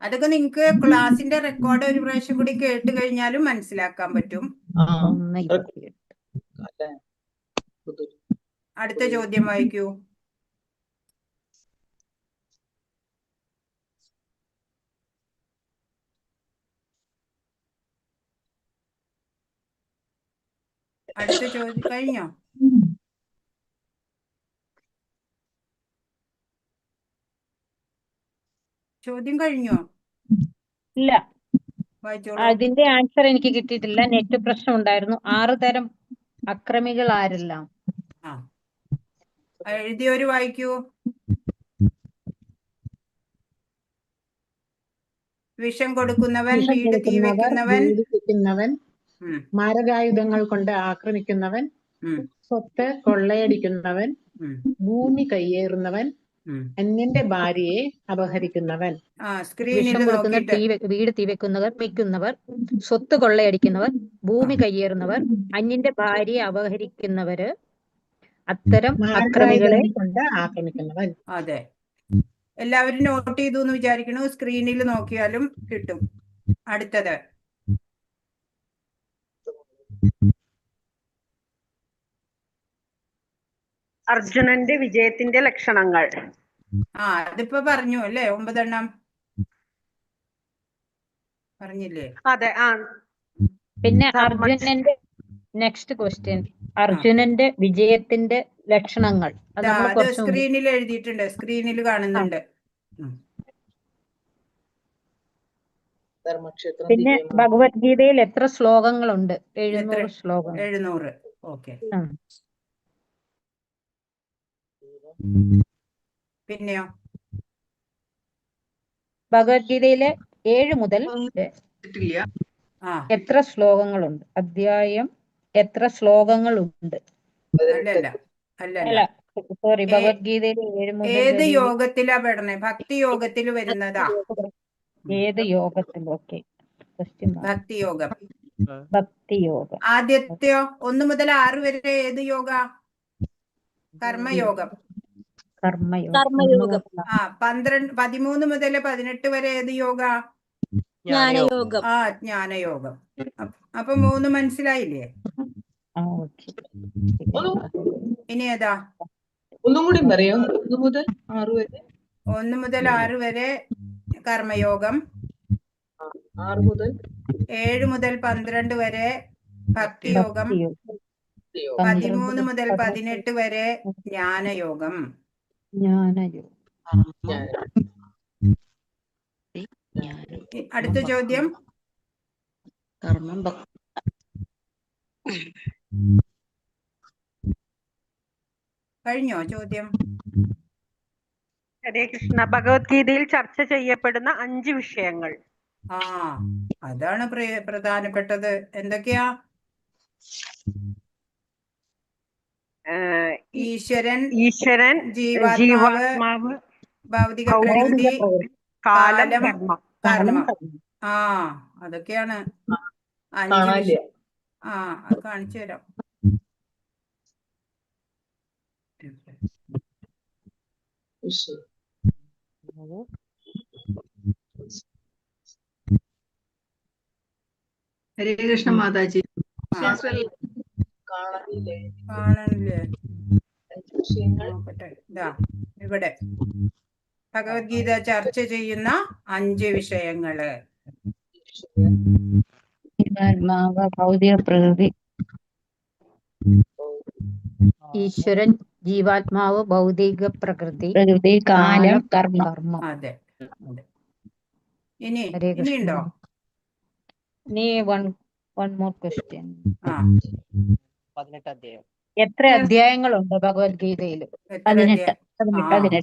അതൊക്കെ നിങ്ങക്ക് ക്ലാസിന്റെ റെക്കോർഡ് ഒരു പ്രാവശ്യം കൂടി കേട്ട് കഴിഞ്ഞാലും മനസ്സിലാക്കാൻ പറ്റും. അടുത്ത ചോദ്യം വായിക്കൂ. അടുത്ത ചോദ്യം കഴിഞ്ഞോ? ചോദ്യം കഴിഞ്ഞോ? ഇല്ല, വായിച്ചോളൂ. അതിന്റെ ആൻസർ എനിക്ക് കിട്ടിയിട്ടില്ല. നെറ്റ് പ്രശ്നം ഉണ്ടായിരുന്നു. 6 തരം അക്രമികൾ ആരെല്ലാം? എഴുതിയൊരു വായിക്കൂ. വിഷം കൊടുക്കുന്നവൻ, വീട് തീ വെക്കുന്നവൻ, മാരകായുധങ്ങൾ കൊണ്ട് ആക്രമിക്കുന്നവൻ, സ്വത്ത് കൊള്ളയടിക്കുന്നവൻ, ഭൂമി കയ്യേറുന്നവൻ, അന്യന്റെ ഭാര്യയെ അപഹരിക്കുന്നവൻ. വിഷം കൊടുക്കുന്ന വീട് തീ വെക്കുന്നവർ, സ്വത്ത് കൊള്ളയടിക്കുന്നവർ, ഭൂമി കയ്യേറുന്നവർ, അന്യന്റെ ഭാര്യയെ അപഹരിക്കുന്നവര്, അത്തരം അക്രമികളെ കൊണ്ട് ആക്രമിക്കുന്നവൻ. അതെ, എല്ലാവരും നോട്ട് ചെയ്തു എന്ന് വിചാരിക്കണു. സ്ക്രീനിൽ നോക്കിയാലും കിട്ടും. അടുത്തത് അർജുനന്റെ വിജയത്തിന്റെ ലക്ഷണങ്ങൾ. അതിപ്പോ പറഞ്ഞു അല്ലേ? 9 എണ്ണം പറഞ്ഞില്ലേ? അതെ. പിന്നെ അർജുനന്റെ നെക്സ്റ്റ് ക്വസ്റ്റ്യൻ, അർജുനന്റെ വിജയത്തിന്റെ ലക്ഷണങ്ങൾ. അത് സ്ക്രീനിൽ എഴുതിയിട്ടുണ്ട്, സ്ക്രീനിൽ കാണുന്നുണ്ട്. ധർമ്മക്ഷേത്രം പിന്നെ ദിവ്യമായ ഭഗവത്ഗീതയിൽ എത്ര ശ്ലോകങ്ങളുണ്ട്? എത്ര? 700 ശ്ലോകം. 700. ഓക്കെ. ആ. പിന്നെയോ? ഭഗവത്ഗീതയിലെ 7 മുതൽ ആ എത്ര ശ്ലോകങ്ങളുണ്ട്? അധ്യായം എത്ര ശ്ലോകങ്ങളുണ്ട്? അല്ലല്ല അല്ലല്ല അല്ല, സോറി, ഏ- ഭഗവത്ഗീതയിൽ 7 മുതൽ ഏത് വരെ യോഗത്തിലാ പെടണേ? ഭക്തി യോഗത്തിൽ വരുന്നതാ. ഏത് യോഗത്തിൽ? ഓക്കെ. ഭക്തി യോഗം. ഭക്തി യോഗം. ആദ്യത്തെയോ 1 മുതൽ 6 വരെ ഏത് യോഗ? കർമ്മയോഗം. കർമ്മയോഗം. കർമ്മയോഗം. ആ 13 മുതൽ 18 വരെ ഏത് യോഗ? ജ്ഞാനയോഗം. ആ ജ്ഞാനയോഗം. അപ്പൊ 3 മനസ്സിലായില്ലേ? ആ, ഓക്കെ. ഇനി ഏതാ? ഒന്നും കൂടി പറയോ? 1 മുതൽ 6 വരെ. 1 മുതൽ 6 വരെ കർമ്മയോഗം. 6 മുതൽ 7 മുതൽ 12 വരെ ഭക്തിയോഗം. ഭക്തിയോഗം. 13 മുതൽ 18 വരെ ജ്ഞാനയോഗം. ജ്ഞാനയോഗം. അടുത്ത ചോദ്യം. കർമ്മം കഴിഞ്ഞോ ചോദ്യം? ഹരേ കൃഷ്ണ. ഭഗവത്ഗീതയിൽ ചർച്ച ചെയ്യപ്പെടുന്ന 5 വിഷയങ്ങൾ. ആ അതാണ് പ്രധാനപ്പെട്ടത്. എന്തൊക്കെയാ? ഈശ്വരൻ, ജീവാത്മാവ്, ഭൗതിക ഭൗതിക പ്രകൃതി, കാലം, കാലം, കർമ്മം. കർമ്മം. ആ അതൊക്കെയാണ് 5 കാണാനില്ല. വിഷയം. ആ അത് കാണിച്ചു തരാം. കൃഷ്ണ. ഹരേ കൃഷ്ണ മാതാജി. കാണാനില്ലേ? കാണണില്ലേ? 5 വിഷയങ്ങൾ. നോക്കട്ടെ. ഇതാ ഇവിടെ ഭഗവത്ഗീത ചർച്ച ചെയ്യുന്ന 5 വിഷയങ്ങള്. ജീവാത്മാവ്, ഭൗതിക പ്രകൃതി, ഈശ്വരൻ, ജീവാത്മാവ്, ഭൗതിക പ്രകൃതി, കാലം, കർമ്മം. കർമ്മം. അതെ അതെ. ഇനി ഹരേ കൃഷ്ണ. ഇനിയുണ്ടോ? ഇനി വൺ മോർ ക്വസ്റ്റ്യൻ. ആ 18 അധ്യായം. എത്ര അധ്യായങ്ങളുണ്ട് ഭഗവത്ഗീതയിൽ? എത്ര അധ്യായം? 18.